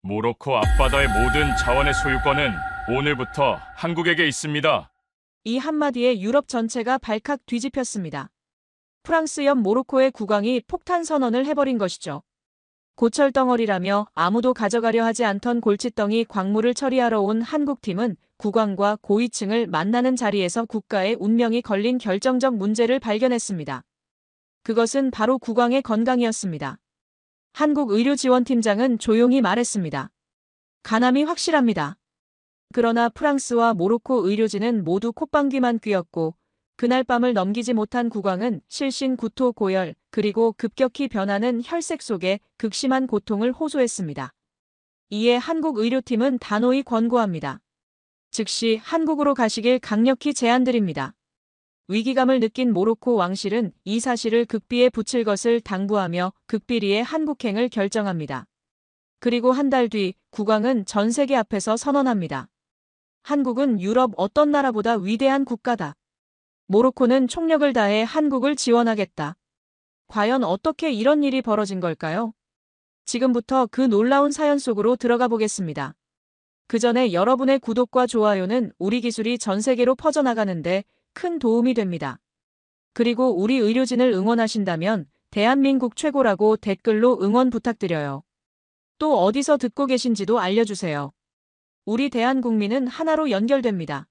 모로코 앞바다의 모든 자원의 소유권은 오늘부터 한국에게 있습니다. 이 한마디에 유럽 전체가 발칵 뒤집혔습니다. 프랑스 옆 모로코의 국왕이 폭탄 선언을 해버린 것이죠. 고철덩어리라며 아무도 가져가려 하지 않던 골칫덩이 광물을 처리하러 온 한국팀은 국왕과 고위층을 만나는 자리에서 국가의 운명이 걸린 결정적 문제를 발견했습니다. 그것은 바로 국왕의 건강이었습니다. 한국의료지원팀장은 조용히 말했습니다. 간암이 확실합니다. 그러나 프랑스와 모로코 의료진은 모두 콧방귀만 뀌었고 그날 밤을 넘기지 못한 국왕은 실신 구토 고열 그리고 급격히 변하는 혈색 속에 극심한 고통을 호소했습니다. 이에 한국 의료팀은 단호히 권고합니다. 즉시 한국으로 가시길 강력히 제안드립니다. 위기감을 느낀 모로코 왕실은 이 사실을 극비에 붙일 것을 당부하며 극비리의 한국행을 결정합니다. 그리고 한 달 뒤 국왕은 전 세계 앞에서 선언합니다. 한국은 유럽 어떤 나라보다 위대한 국가다. 모로코는 총력을 다해 한국을 지원하겠다. 과연 어떻게 이런 일이 벌어진 걸까요? 지금부터 그 놀라운 사연 속으로 들어가 보겠습니다. 그 전에 여러분의 구독과 좋아요는 우리 기술이 전 세계로 퍼져나가는데 큰 도움이 됩니다. 그리고 우리 의료진을 응원하신다면 대한민국 최고라고 댓글로 응원 부탁드려요. 또 어디서 듣고 계신지도 알려주세요. 우리 대한국민은 하나로 연결됩니다.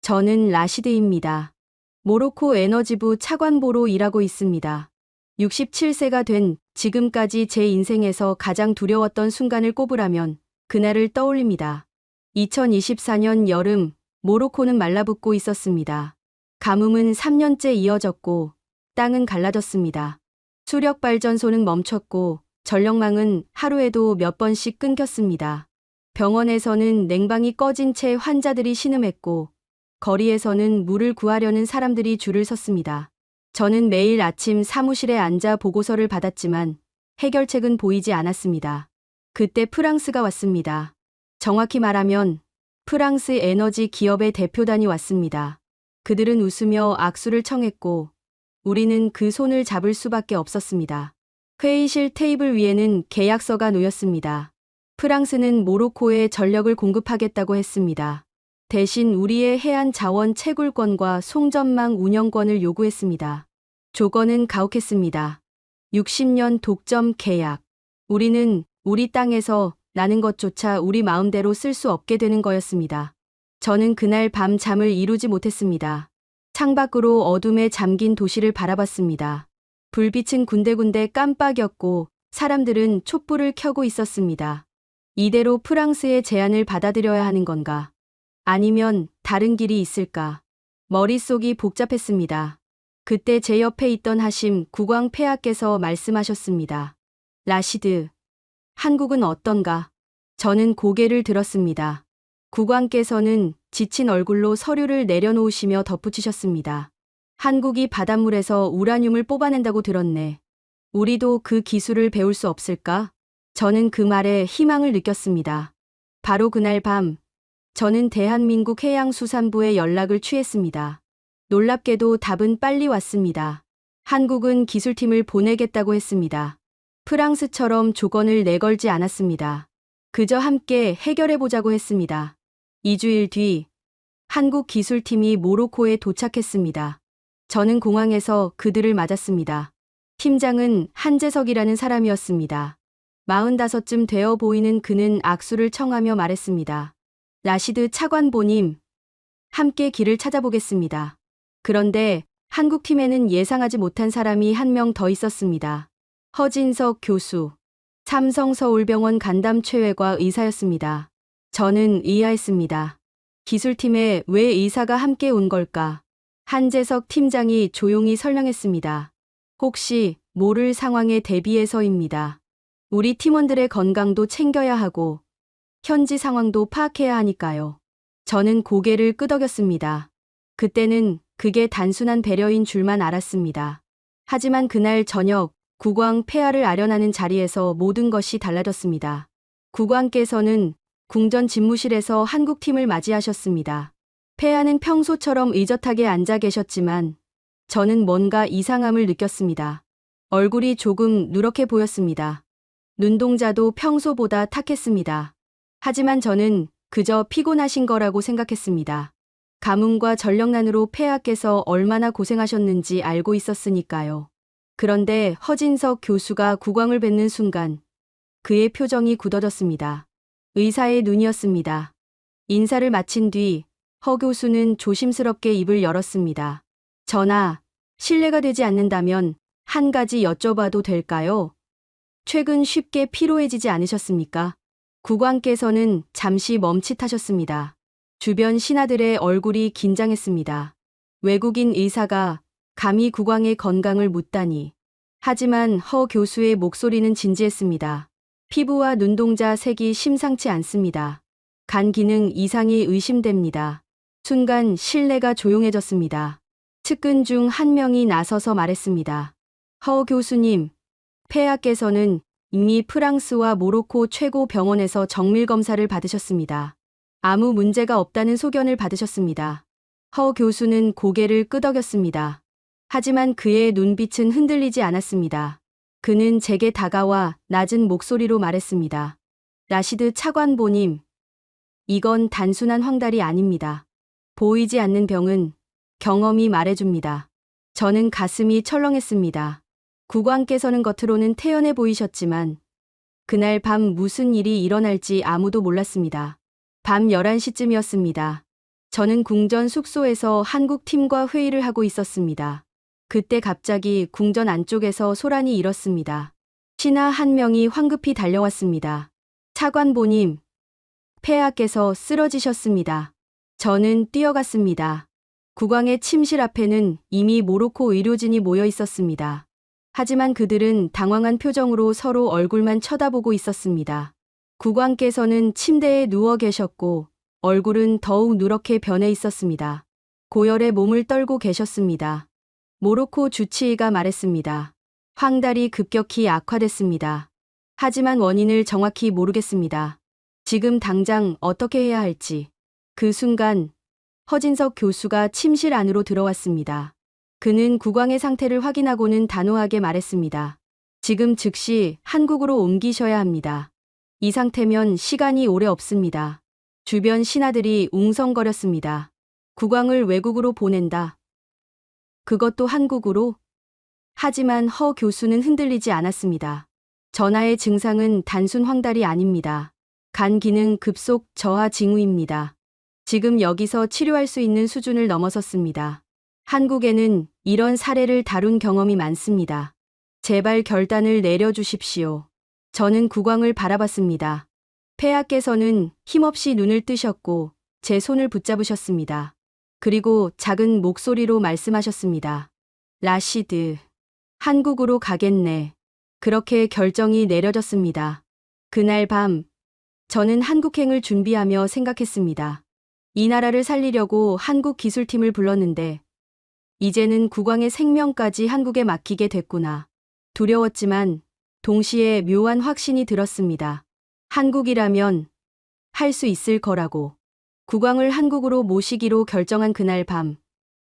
저는 라시드입니다. 모로코 에너지부 차관보로 일하고 있습니다. 67세가 된 지금까지 제 인생에서 가장 두려웠던 순간을 꼽으라면 그날을 떠올립니다. 2024년 여름 모로코는 말라붙고 있었습니다. 가뭄은 3년째 이어졌고 땅은 갈라졌습니다. 수력발전소는 멈췄고 전력망은 하루에도 몇 번씩 끊겼습니다. 병원에서는 냉방이 꺼진 채 환자들이 신음했고 거리에서는 물을 구하려는 사람들이 줄을 섰습니다. 저는 매일 아침 사무실에 앉아 보고서를 받았지만 해결책은 보이지 않았습니다. 그때 프랑스가 왔습니다. 정확히 말하면 프랑스 에너지 기업의 대표단이 왔습니다. 그들은 웃으며 악수를 청했고 우리는 그 손을 잡을 수밖에 없었습니다. 회의실 테이블 위에는 계약서가 놓였습니다. 프랑스는 모로코에 전력을 공급하겠다고 했습니다. 대신 우리의 해안 자원 채굴권과 송전망 운영권을 요구했습니다. 조건은 가혹했습니다. 60년 독점 계약. 우리는 우리 땅에서 나는 것조차 우리 마음대로 쓸 수 없게 되는 거였습니다. 저는 그날 밤 잠을 이루지 못했습니다. 창밖으로 어둠에 잠긴 도시를 바라봤습니다. 불빛은 군데군데 깜빡였고 사람들은 촛불을 켜고 있었습니다. 이대로 프랑스의 제안을 받아들여야 하는 건가? 아니면 다른 길이 있을까? 머릿속이 복잡했습니다. 그때 제 옆에 있던 하심 국왕 폐하께서 말씀하셨습니다. 라시드, 한국은 어떤가? 저는 고개를 들었습니다. 국왕께서는 지친 얼굴로 서류를 내려놓으시며 덧붙이셨습니다. 한국이 바닷물에서 우라늄을 뽑아낸다고 들었네. 우리도 그 기술을 배울 수 없을까? 저는 그 말에 희망을 느꼈습니다. 바로 그날 밤, 저는 대한민국 해양수산부에 연락을 취했습니다. 놀랍게도 답은 빨리 왔습니다. 한국은 기술팀을 보내겠다고 했습니다. 프랑스처럼 조건을 내걸지 않았습니다. 그저 함께 해결해보자고 했습니다. 2주일 뒤, 한국 기술팀이 모로코에 도착했습니다. 저는 공항에서 그들을 맞았습니다. 팀장은 한재석이라는 사람이었습니다. 45쯤 되어 보이는 그는 악수를 청하며 말했습니다. 라시드 차관보님, 함께 길을 찾아보겠습니다. 그런데 한국팀에는 예상하지 못한 사람이 한 명 더 있었습니다. 허진석 교수, 삼성서울병원 간담최외과 의사였습니다. 저는 의아했습니다. 기술팀에 왜 의사가 함께 온 걸까? 한재석 팀장이 조용히 설명했습니다. 혹시 모를 상황에 대비해서입니다. 우리 팀원들의 건강도 챙겨야 하고 현지 상황도 파악해야 하니까요. 저는 고개를 끄덕였습니다. 그때는 그게 단순한 배려인 줄만 알았습니다. 하지만 그날 저녁 국왕 폐하를 아련하는 자리에서 모든 것이 달라졌습니다. 국왕께서는 궁전 집무실에서 한국팀을 맞이하셨습니다. 폐하는 평소처럼 의젓하게 앉아 계셨지만 저는 뭔가 이상함을 느꼈습니다. 얼굴이 조금 누렇게 보였습니다. 눈동자도 평소보다 탁했습니다. 하지만 저는 그저 피곤하신 거라고 생각했습니다. 가뭄과 전력난으로 폐하께서 얼마나 고생하셨는지 알고 있었으니까요. 그런데 허진석 교수가 국왕을 뵙는 순간 그의 표정이 굳어졌습니다. 의사의 눈이었습니다. 인사를 마친 뒤 허 교수는 조심스럽게 입을 열었습니다. 전하, 실례가 되지 않는다면 한 가지 여쭤봐도 될까요? 최근 쉽게 피로해지지 않으셨습니까? 국왕께서는 잠시 멈칫하셨습니다. 주변 신하들의 얼굴이 긴장했습니다. 외국인 의사가 감히 국왕의 건강을 묻다니. 하지만 허 교수의 목소리는 진지했습니다. 피부와 눈동자 색이 심상치 않습니다. 간 기능 이상이 의심됩니다. 순간 실내가 조용해졌습니다. 측근 중 한 명이 나서서 말했습니다. 허 교수님, 폐하께서는 이미 프랑스와 모로코 최고 병원에서 정밀 검사를 받으셨습니다. 아무 문제가 없다는 소견을 받으셨습니다. 허 교수는 고개를 끄덕였습니다. 하지만 그의 눈빛은 흔들리지 않았습니다. 그는 제게 다가와 낮은 목소리로 말했습니다. 라시드 차관보님, 이건 단순한 황달이 아닙니다. 보이지 않는 병은 경험이 말해줍니다. 저는 가슴이 철렁했습니다. 국왕께서는 겉으로는 태연해 보이셨지만 그날 밤 무슨 일이 일어날지 아무도 몰랐습니다. 밤 11시쯤이었습니다. 저는 궁전 숙소에서 한국 팀과 회의를 하고 있었습니다. 그때 갑자기 궁전 안쪽에서 소란이 일었습니다. 신하 한 명이 황급히 달려왔습니다. 차관보님, 폐하께서 쓰러지셨습니다. 저는 뛰어갔습니다. 국왕의 침실 앞에는 이미 모로코 의료진이 모여 있었습니다. 하지만 그들은 당황한 표정으로 서로 얼굴만 쳐다보고 있었습니다. 국왕께서는 침대에 누워 계셨고 얼굴은 더욱 누렇게 변해 있었습니다. 고열에 몸을 떨고 계셨습니다. 모로코 주치의가 말했습니다. 황달이 급격히 악화됐습니다. 하지만 원인을 정확히 모르겠습니다. 지금 당장 어떻게 해야 할지. 그 순간 허진석 교수가 침실 안으로 들어왔습니다. 그는 국왕의 상태를 확인하고는 단호하게 말했습니다. 지금 즉시 한국으로 옮기셔야 합니다. 이 상태면 시간이 오래 없습니다. 주변 신하들이 웅성거렸습니다. 국왕을 외국으로 보낸다. 그것도 한국으로? 하지만 허 교수는 흔들리지 않았습니다. 전하의 증상은 단순 황달이 아닙니다. 간 기능 급속 저하 징후입니다. 지금 여기서 치료할 수 있는 수준을 넘어섰습니다. 한국에는 이런 사례를 다룬 경험이 많습니다. 제발 결단을 내려주십시오. 저는 국왕을 바라봤습니다. 폐하께서는 힘없이 눈을 뜨셨고 제 손을 붙잡으셨습니다. 그리고 작은 목소리로 말씀하셨습니다. 라시드, 한국으로 가겠네. 그렇게 결정이 내려졌습니다. 그날 밤, 저는 한국행을 준비하며 생각했습니다. 이 나라를 살리려고 한국 기술팀을 불렀는데 이제는 국왕의 생명까지 한국에 맡기게 됐구나. 두려웠지만 동시에 묘한 확신이 들었습니다. 한국이라면 할 수 있을 거라고. 국왕을 한국으로 모시기로 결정한 그날 밤,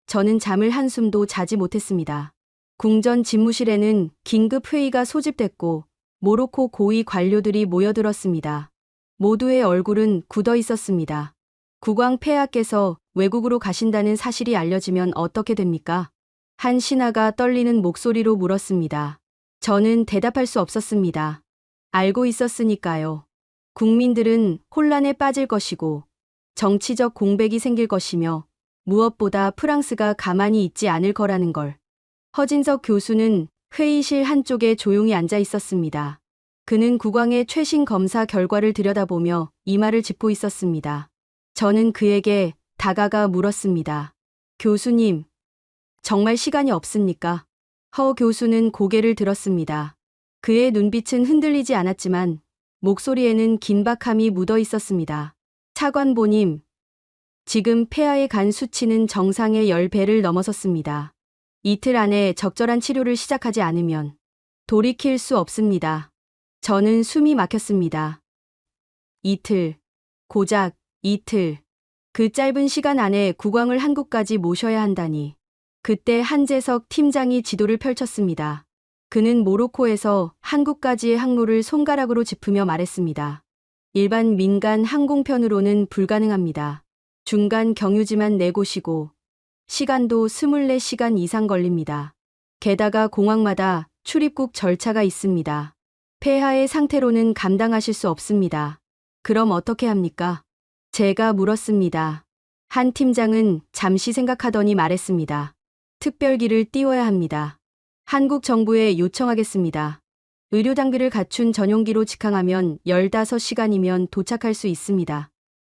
저는 잠을 한숨도 자지 못했습니다. 궁전 집무실에는 긴급 회의가 소집됐고 모로코 고위 관료들이 모여들었습니다. 모두의 얼굴은 굳어 있었습니다. 국왕 폐하께서 외국으로 가신다는 사실이 알려지면 어떻게 됩니까? 한 신하가 떨리는 목소리로 물었습니다. 저는 대답할 수 없었습니다. 알고 있었으니까요. 국민들은 혼란에 빠질 것이고 정치적 공백이 생길 것이며 무엇보다 프랑스가 가만히 있지 않을 거라는 걸. 허진석 교수는 회의실 한쪽에 조용히 앉아 있었습니다. 그는 국왕의 최신 검사 결과를 들여다보며 이마를 짚고 있었습니다. 저는 그에게 다가가 물었습니다. 교수님, 정말 시간이 없습니까? 허 교수는 고개를 들었습니다. 그의 눈빛은 흔들리지 않았지만 목소리에는 긴박함이 묻어 있었습니다. 차관보님, 지금 폐하의 간 수치는 정상의 10배를 넘어섰습니다. 이틀 안에 적절한 치료를 시작하지 않으면 돌이킬 수 없습니다. 저는 숨이 막혔습니다. 이틀, 고작 이틀. 그 짧은 시간 안에 국왕을 한국까지 모셔야 한다니. 그때 한재석 팀장이 지도를 펼쳤습니다. 그는 모로코에서 한국까지의 항로를 손가락으로 짚으며 말했습니다. 일반 민간 항공편으로는 불가능합니다. 중간 경유지만 4곳이고 시간도 24시간 이상 걸립니다. 게다가 공항마다 출입국 절차가 있습니다. 폐하의 상태로는 감당하실 수 없습니다. 그럼 어떻게 합니까? 제가 물었습니다. 한 팀장은 잠시 생각하더니 말했습니다. 특별기를 띄워야 합니다. 한국 정부에 요청하겠습니다. 의료 장비를 갖춘 전용기로 직항하면 15시간이면 도착할 수 있습니다.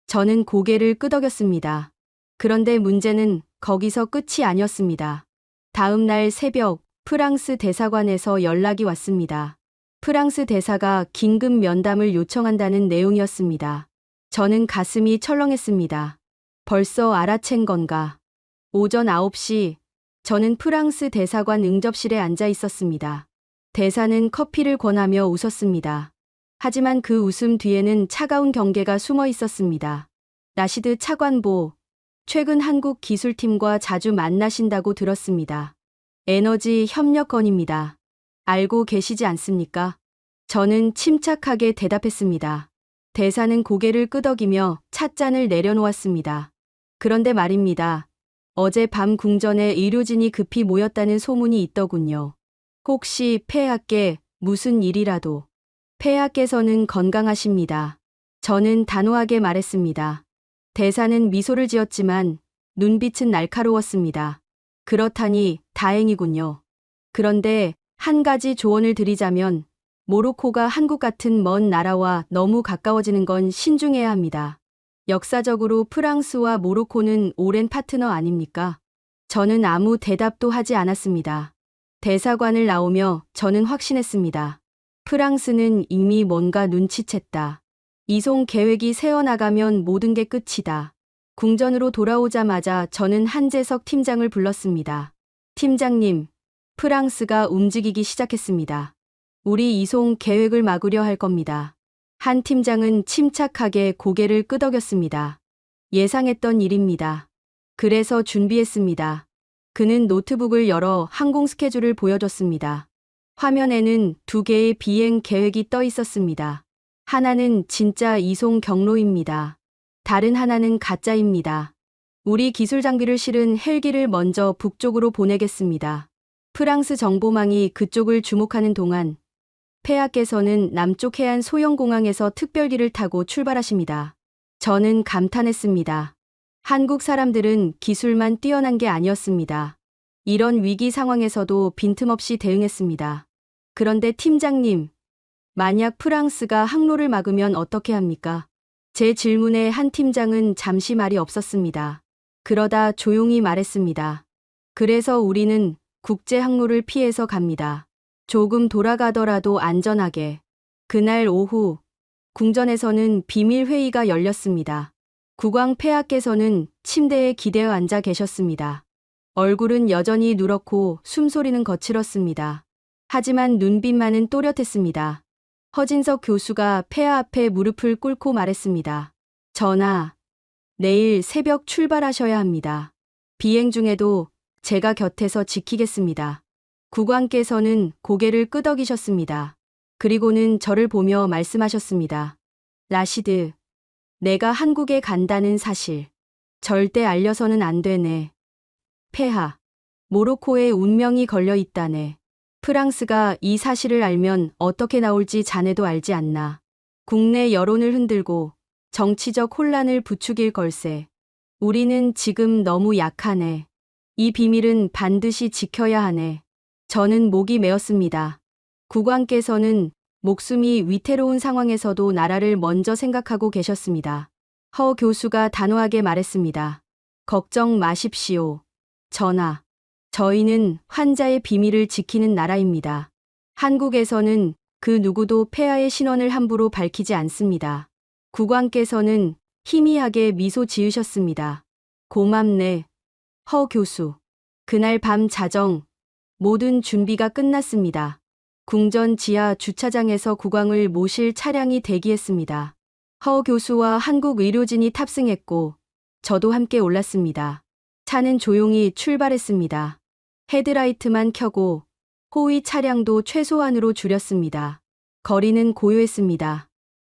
저는 고개를 끄덕였습니다. 그런데 문제는 거기서 끝이 아니었습니다. 다음 날 새벽 프랑스 대사관에서 연락이 왔습니다. 프랑스 대사가 긴급 면담을 요청한다는 내용이었습니다. 저는 가슴이 철렁했습니다. 벌써 알아챈 건가? 오전 9시 저는 프랑스 대사관 응접실에 앉아 있었습니다. 대사는 커피를 권하며 웃었습니다. 하지만 그 웃음 뒤에는 차가운 경계가 숨어 있었습니다. 라시드 차관보, 최근 한국 기술팀과 자주 만나신다고 들었습니다. 에너지 협력 건입니다. 알고 계시지 않습니까? 저는 침착하게 대답했습니다. 대사는 고개를 끄덕이며 찻잔을 내려놓았습니다. 그런데 말입니다. 어젯밤 궁전에 의료진이 급히 모였다는 소문이 있더군요. 혹시 폐하께 무슨 일이라도. 폐하께서는 건강하십니다. 저는 단호하게 말했습니다. 대사는 미소를 지었지만 눈빛은 날카로웠습니다. 그렇다니 다행이군요. 그런데 한 가지 조언을 드리자면 모로코가 한국 같은 먼 나라와 너무 가까워지는 건 신중해야 합니다. 역사적으로 프랑스와 모로코는 오랜 파트너 아닙니까? 저는 아무 대답도 하지 않았습니다. 대사관을 나오며 저는 확신했습니다. 프랑스는 이미 뭔가 눈치챘다. 이송 계획이 새어나가면 모든 게 끝이다. 궁전으로 돌아오자마자 저는 한재석 팀장을 불렀습니다. 팀장님, 프랑스가 움직이기 시작했습니다. 우리 이송 계획을 막으려 할 겁니다. 한 팀장은 침착하게 고개를 끄덕였습니다. 예상했던 일입니다. 그래서 준비했습니다. 그는 노트북을 열어 항공 스케줄을 보여줬습니다. 화면에는 2개의 비행 계획이 떠 있었습니다. 하나는 진짜 이송 경로입니다. 다른 하나는 가짜입니다. 우리 기술 장비를 실은 헬기를 먼저 북쪽으로 보내겠습니다. 프랑스 정보망이 그쪽을 주목하는 동안 폐하께서는 남쪽 해안 소형공항에서 특별기를 타고 출발하십니다. 저는 감탄했습니다. 한국 사람들은 기술만 뛰어난 게 아니었습니다. 이런 위기 상황에서도 빈틈없이 대응했습니다. 그런데 팀장님, 만약 프랑스가 항로를 막으면 어떻게 합니까? 제 질문에 한 팀장은 잠시 말이 없었습니다. 그러다 조용히 말했습니다. 그래서 우리는 국제 항로를 피해서 갑니다. 조금 돌아가더라도 안전하게. 그날 오후 궁전에서는 비밀 회의가 열렸습니다. 국왕 폐하께서는 침대에 기대어 앉아 계셨습니다. 얼굴은 여전히 누렇고 숨소리는 거칠었습니다. 하지만 눈빛만은 또렷했습니다. 허진석 교수가 폐하 앞에 무릎을 꿇고 말했습니다. 전하, 내일 새벽 출발하셔야 합니다. 비행 중에도 제가 곁에서 지키겠습니다. 국왕께서는 고개를 끄덕이셨습니다. 그리고는 저를 보며 말씀하셨습니다. 라시드, 내가 한국에 간다는 사실 절대 알려서는 안 되네. 폐하, 모로코에 운명이 걸려 있다네. 프랑스가 이 사실을 알면 어떻게 나올지 자네도 알지 않나. 국내 여론을 흔들고 정치적 혼란을 부추길 걸세. 우리는 지금 너무 약하네. 이 비밀은 반드시 지켜야 하네. 저는 목이 메었습니다. 국왕께서는 목숨이 위태로운 상황에서도 나라를 먼저 생각하고 계셨습니다. 허 교수가 단호하게 말했습니다. 걱정 마십시오. 전하, 저희는 환자의 비밀을 지키는 나라입니다. 한국에서는 그 누구도 폐하의 신원을 함부로 밝히지 않습니다. 국왕께서는 희미하게 미소 지으셨습니다. 고맙네, 허 교수. 그날 밤 자정, 모든 준비가 끝났습니다. 궁전 지하 주차장에서 국왕을 모실 차량이 대기했습니다. 허 교수와 한국 의료진이 탑승했고 저도 함께 올랐습니다. 차는 조용히 출발했습니다. 헤드라이트만 켜고 호위 차량도 최소한으로 줄였습니다. 거리는 고요했습니다.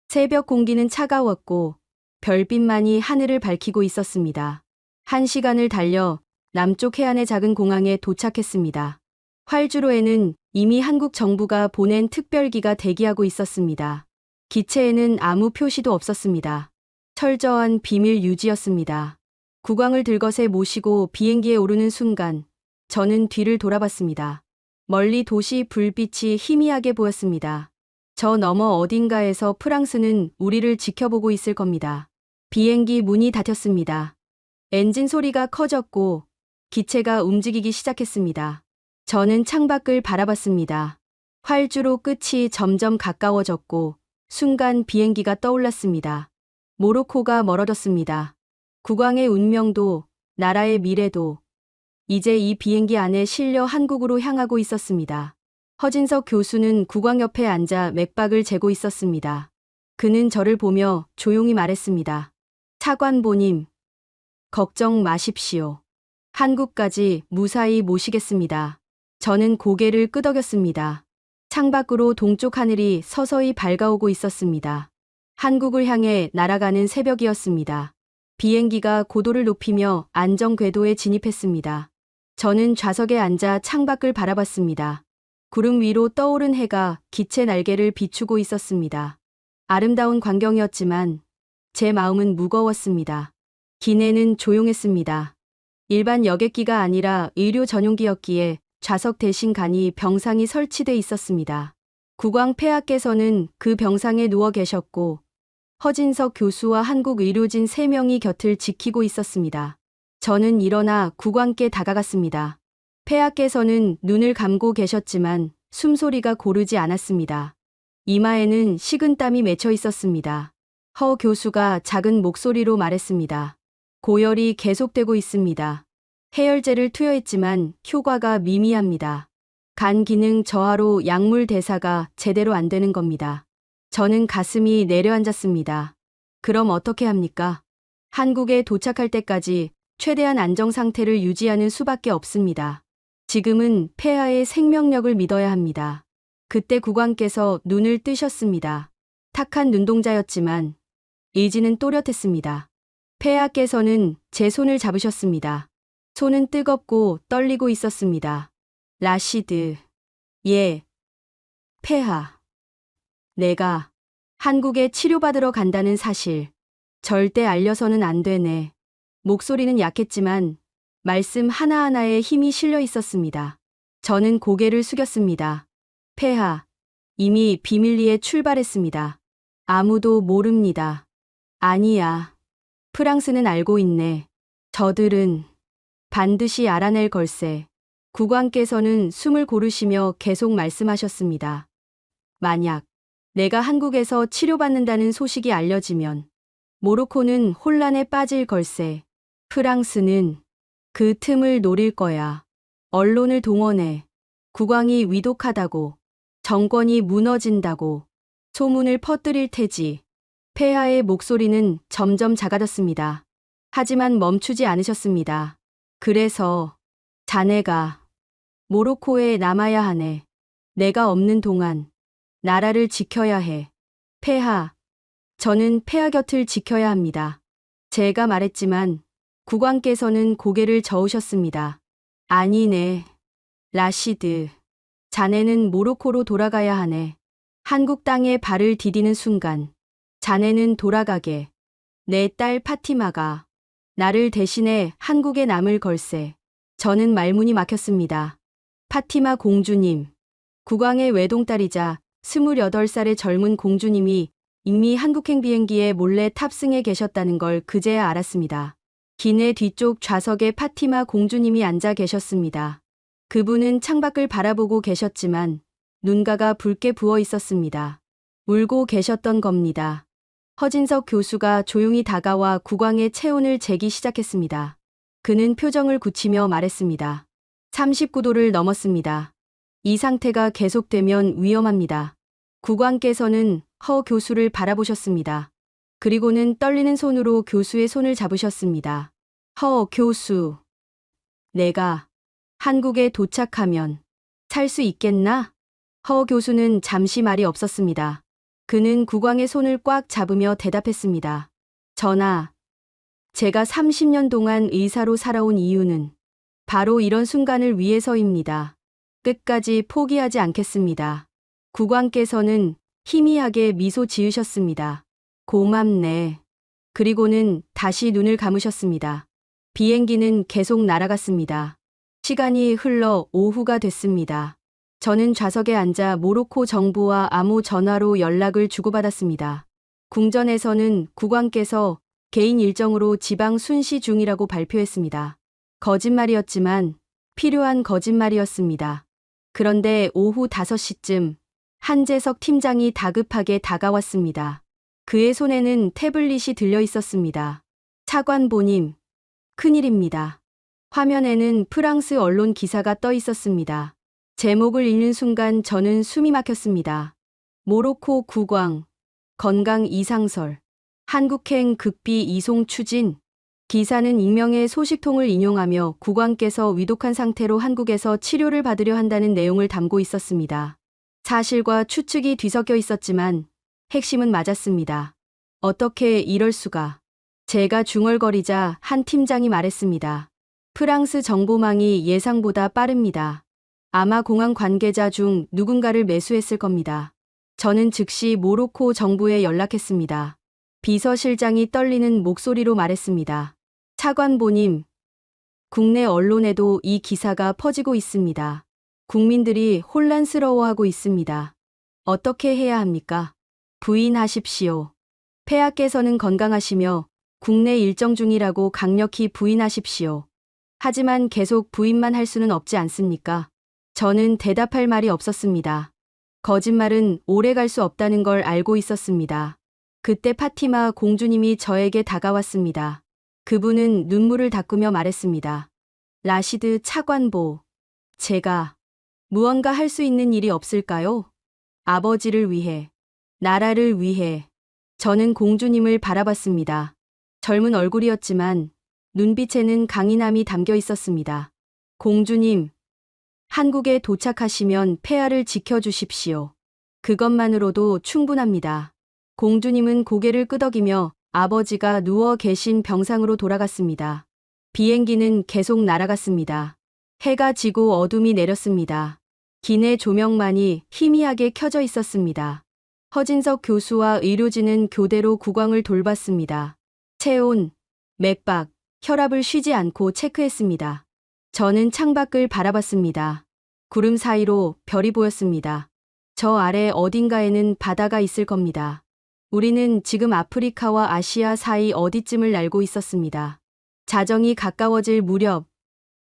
새벽 공기는 차가웠고 별빛만이 하늘을 밝히고 있었습니다. 1시간을 달려 남쪽 해안의 작은 공항에 도착했습니다. 활주로에는 이미 한국 정부가 보낸 특별기가 대기하고 있었습니다. 기체에는 아무 표시도 없었습니다. 철저한 비밀 유지였습니다. 국왕을 들것에 모시고 비행기에 오르는 순간 저는 뒤를 돌아봤습니다. 멀리 도시 불빛이 희미하게 보였습니다. 저 너머 어딘가에서 프랑스는 우리를 지켜보고 있을 겁니다. 비행기 문이 닫혔습니다. 엔진 소리가 커졌고 기체가 움직이기 시작했습니다. 저는 창밖을 바라봤습니다. 활주로 끝이 점점 가까워졌고 순간 비행기가 떠올랐습니다. 모로코가 멀어졌습니다. 국왕의 운명도 나라의 미래도 이제 이 비행기 안에 실려 한국으로 향하고 있었습니다. 허진석 교수는 국왕 옆에 앉아 맥박을 재고 있었습니다. 그는 저를 보며 조용히 말했습니다. 차관보님, 걱정 마십시오. 한국까지 무사히 모시겠습니다. 저는 고개를 끄덕였습니다. 창밖으로 동쪽 하늘이 서서히 밝아오고 있었습니다. 한국을 향해 날아가는 새벽이었습니다. 비행기가 고도를 높이며 안정 궤도에 진입했습니다. 저는 좌석에 앉아 창밖을 바라봤습니다. 구름 위로 떠오른 해가 기체 날개를 비추고 있었습니다. 아름다운 광경이었지만 제 마음은 무거웠습니다. 기내는 조용했습니다. 일반 여객기가 아니라 의료 전용기였기에 좌석 대신 간이 병상이 설치돼 있었습니다. 국왕 폐하께서는 그 병상에 누워 계셨고 허진석 교수와 한국 의료진 3명이 곁을 지키고 있었습니다. 저는 일어나 국왕께 다가갔습니다. 폐하께서는 눈을 감고 계셨지만 숨소리가 고르지 않았습니다. 이마에는 식은땀이 맺혀 있었습니다. 허 교수가 작은 목소리로 말했습니다. 고열이 계속되고 있습니다. 해열제를 투여했지만 효과가 미미합니다. 간 기능 저하로 약물 대사가 제대로 안 되는 겁니다. 저는 가슴이 내려앉았습니다. 그럼 어떻게 합니까? 한국에 도착할 때까지 최대한 안정 상태를 유지하는 수밖에 없습니다. 지금은 폐하의 생명력을 믿어야 합니다. 그때 국왕께서 눈을 뜨셨습니다. 탁한 눈동자였지만 의지는 또렷했습니다. 폐하께서는 제 손을 잡으셨습니다. 손은 뜨겁고 떨리고 있었습니다. 라시드. 예. 폐하. 내가 한국에 치료받으러 간다는 사실. 절대 알려서는 안 되네. 목소리는 약했지만 말씀 하나하나에 힘이 실려 있었습니다. 저는 고개를 숙였습니다. 폐하. 이미 비밀리에 출발했습니다. 아무도 모릅니다. 아니야. 프랑스는 알고 있네. 저들은 반드시 알아낼 걸세. 국왕께서는 숨을 고르시며 계속 말씀하셨습니다. 만약 내가 한국에서 치료받는다는 소식이 알려지면 모로코는 혼란에 빠질 걸세. 프랑스는 그 틈을 노릴 거야. 언론을 동원해. 국왕이 위독하다고, 정권이 무너진다고 소문을 퍼뜨릴 테지. 폐하의 목소리는 점점 작아졌습니다. 하지만 멈추지 않으셨습니다. 그래서 자네가 모로코에 남아야 하네. 내가 없는 동안 나라를 지켜야 해. 폐하, 저는 폐하 곁을 지켜야 합니다. 제가 말했지만 국왕께서는 고개를 저으셨습니다. 아니네. 라시드, 자네는 모로코로 돌아가야 하네. 한국 땅에 발을 디디는 순간 자네는 돌아가게. 내 딸 파티마가 나를 대신해 한국에 남을 걸세. 저는 말문이 막혔습니다. 파티마 공주님. 국왕의 외동딸이자 28살의 젊은 공주님이 이미 한국행 비행기에 몰래 탑승해 계셨다는 걸 그제야 알았습니다. 기내 뒤쪽 좌석에 파티마 공주님이 앉아 계셨습니다. 그분은 창밖을 바라보고 계셨지만 눈가가 붉게 부어 있었습니다. 울고 계셨던 겁니다. 허진석 교수가 조용히 다가와 국왕의 체온을 재기 시작했습니다. 그는 표정을 굳히며 말했습니다. 39도를 넘었습니다. 이 상태가 계속되면 위험합니다. 국왕께서는 허 교수를 바라보셨습니다. 그리고는 떨리는 손으로 교수의 손을 잡으셨습니다. 허 교수. 내가 한국에 도착하면 살 수 있겠나? 허 교수는 잠시 말이 없었습니다. 그는 국왕의 손을 꽉 잡으며 대답했습니다. 전하, 제가 30년 동안 의사로 살아온 이유는 바로 이런 순간을 위해서입니다. 끝까지 포기하지 않겠습니다. 국왕께서는 희미하게 미소 지으셨습니다. 고맙네. 그리고는 다시 눈을 감으셨습니다. 비행기는 계속 날아갔습니다. 시간이 흘러 오후가 됐습니다. 저는 좌석에 앉아 모로코 정부와 암호 전화로 연락을 주고받았습니다. 궁전에서는 국왕께서 개인 일정으로 지방 순시 중이라고 발표했습니다. 거짓말이었지만 필요한 거짓말이었습니다. 그런데 오후 5시쯤 한재석 팀장이 다급하게 다가왔습니다. 그의 손에는 태블릿이 들려 있었습니다. 차관보님, 큰일입니다. 화면에는 프랑스 언론 기사가 떠 있었습니다. 제목을 읽는 순간 저는 숨이 막혔습니다. 모로코 국왕, 건강 이상설, 한국행 극비 이송 추진. 기사는 익명의 소식통을 인용하며 국왕께서 위독한 상태로 한국에서 치료를 받으려 한다는 내용을 담고 있었습니다. 사실과 추측이 뒤섞여 있었지만 핵심은 맞았습니다. 어떻게 이럴 수가. 제가 중얼거리자 한 팀장이 말했습니다. 프랑스 정보망이 예상보다 빠릅니다. 아마 공항 관계자 중 누군가를 매수했을 겁니다. 저는 즉시 모로코 정부에 연락했습니다. 비서실장이 떨리는 목소리로 말했습니다. 차관보님, 국내 언론에도 이 기사가 퍼지고 있습니다. 국민들이 혼란스러워하고 있습니다. 어떻게 해야 합니까? 부인하십시오. 폐하께서는 건강하시며 국내 일정 중이라고 강력히 부인하십시오. 하지만 계속 부인만 할 수는 없지 않습니까? 저는 대답할 말이 없었습니다. 거짓말은 오래 갈 수 없다는 걸 알고 있었습니다. 그때 파티마 공주님이 저에게 다가왔습니다. 그분은 눈물을 닦으며 말했습니다. 라시드 차관보, 제가 무언가 할 수 있는 일이 없을까요? 아버지를 위해, 나라를 위해. 저는 공주님을 바라봤습니다. 젊은 얼굴이었지만 눈빛에는 강인함이 담겨 있었습니다. 공주님, 한국에 도착하시면 폐하를 지켜주십시오. 그것만으로도 충분합니다. 공주님은 고개를 끄덕이며 아버지가 누워 계신 병상으로 돌아갔습니다. 비행기는 계속 날아갔습니다. 해가 지고 어둠이 내렸습니다. 기내 조명만이 희미하게 켜져 있었습니다. 허진석 교수와 의료진은 교대로 국왕을 돌봤습니다. 체온, 맥박, 혈압을 쉬지 않고 체크했습니다. 저는 창밖을 바라봤습니다. 구름 사이로 별이 보였습니다. 저 아래 어딘가에는 바다가 있을 겁니다. 우리는 지금 아프리카와 아시아 사이 어디쯤을 날고 있었습니다. 자정이 가까워질 무렵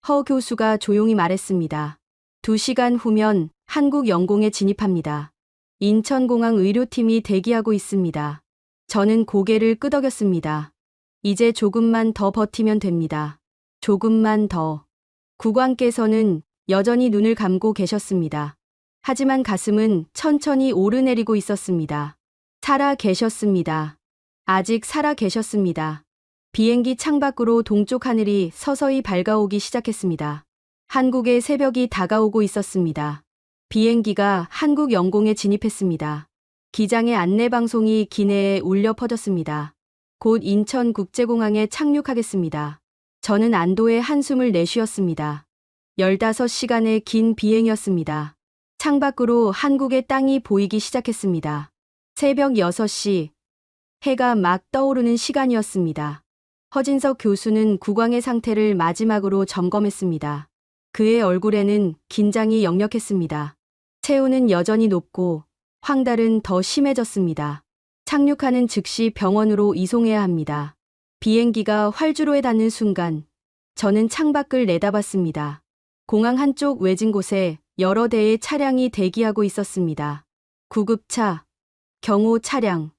허 교수가 조용히 말했습니다. 2시간 후면 한국 영공에 진입합니다. 인천공항 의료팀이 대기하고 있습니다. 저는 고개를 끄덕였습니다. 이제 조금만 더 버티면 됩니다. 조금만 더. 국왕께서는 여전히 눈을 감고 계셨습니다. 하지만 가슴은 천천히 오르내리고 있었습니다. 살아 계셨습니다. 아직 살아 계셨습니다. 비행기 창밖으로 동쪽 하늘이 서서히 밝아오기 시작했습니다. 한국의 새벽이 다가오고 있었습니다. 비행기가 한국 영공에 진입했습니다. 기장의 안내방송이 기내에 울려 퍼졌습니다. 곧 인천국제공항에 착륙하겠습니다. 저는 안도의 한숨을 내쉬었습니다. 15시간의 긴 비행이었습니다. 창밖으로 한국의 땅이 보이기 시작했습니다. 새벽 6시, 해가 막 떠오르는 시간이었습니다. 허진석 교수는 국왕의 상태를 마지막으로 점검했습니다. 그의 얼굴에는 긴장이 역력했습니다. 체온은 여전히 높고 황달은 더 심해졌습니다. 착륙하는 즉시 병원으로 이송해야 합니다. 비행기가 활주로에 닿는 순간 저는 창밖을 내다봤습니다. 공항 한쪽 외진 곳에 여러 대의 차량이 대기하고 있었습니다. 구급차, 경호 차량,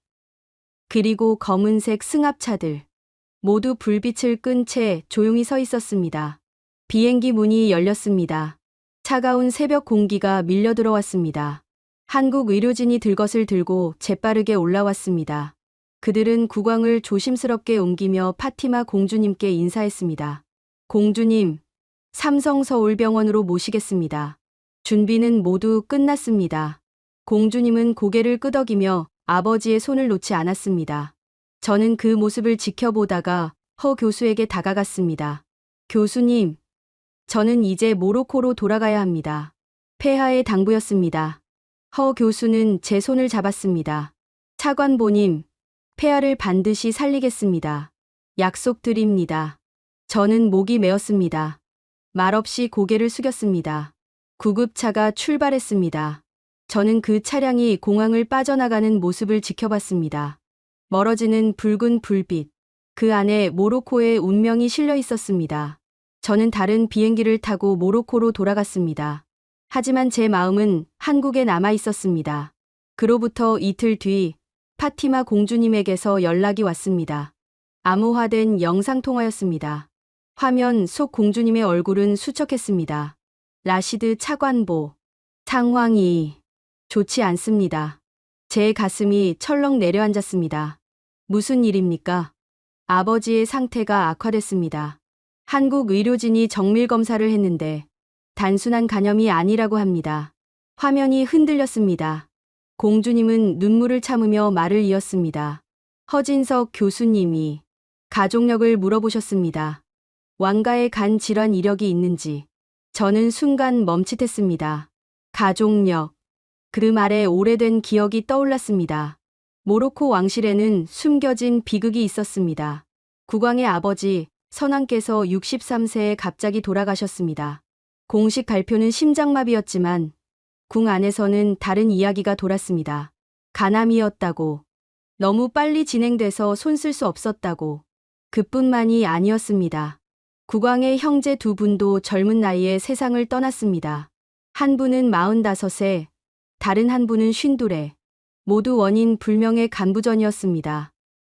그리고 검은색 승합차들. 모두 불빛을 끈 채 조용히 서 있었습니다. 비행기 문이 열렸습니다. 차가운 새벽 공기가 밀려 들어왔습니다. 한국 의료진이 들것을 들고 재빠르게 올라왔습니다. 그들은 국왕을 조심스럽게 옮기며 파티마 공주님께 인사했습니다. 공주님, 삼성서울병원으로 모시겠습니다. 준비는 모두 끝났습니다. 공주님은 고개를 끄덕이며 아버지의 손을 놓지 않았습니다. 저는 그 모습을 지켜보다가 허 교수에게 다가갔습니다. 교수님, 저는 이제 모로코로 돌아가야 합니다. 폐하의 당부였습니다. 허 교수는 제 손을 잡았습니다. 차관보님, 폐하를 반드시 살리겠습니다. 약속드립니다. 저는 목이 메었습니다. 말없이 고개를 숙였습니다. 구급차가 출발했습니다. 저는 그 차량이 공항을 빠져나가는 모습을 지켜봤습니다. 멀어지는 붉은 불빛. 그 안에 모로코의 운명이 실려 있었습니다. 저는 다른 비행기를 타고 모로코로 돌아갔습니다. 하지만 제 마음은 한국에 남아 있었습니다. 그로부터 이틀 뒤 파티마 공주님에게서 연락이 왔습니다. 암호화된 영상통화였습니다. 화면 속 공주님의 얼굴은 수척했습니다. 라시드 차관보, 상황이 좋지 않습니다. 제 가슴이 철렁 내려앉았습니다. 무슨 일입니까? 아버지의 상태가 악화됐습니다. 한국 의료진이 정밀 검사를 했는데 단순한 간염이 아니라고 합니다. 화면이 흔들렸습니다. 공주님은 눈물을 참으며 말을 이었습니다. 허진석 교수님이 가족력을 물어보셨습니다. 왕가의 간 질환 이력이 있는지. 저는 순간 멈칫했습니다. 가족력. 그 말에 오래된 기억이 떠올랐습니다. 모로코 왕실에는 숨겨진 비극이 있었습니다. 국왕의 아버지 선왕께서 63세에 갑자기 돌아가셨습니다. 공식 발표는 심장마비였지만 궁 안에서는 다른 이야기가 돌았습니다. 간암이었다고. 너무 빨리 진행돼서 손 쓸 수 없었다고. 그뿐만이 아니었습니다. 국왕의 형제 두 분도 젊은 나이에 세상을 떠났습니다. 한 분은 45세, 다른 한 분은 52세. 모두 원인 불명의 간부전이었습니다.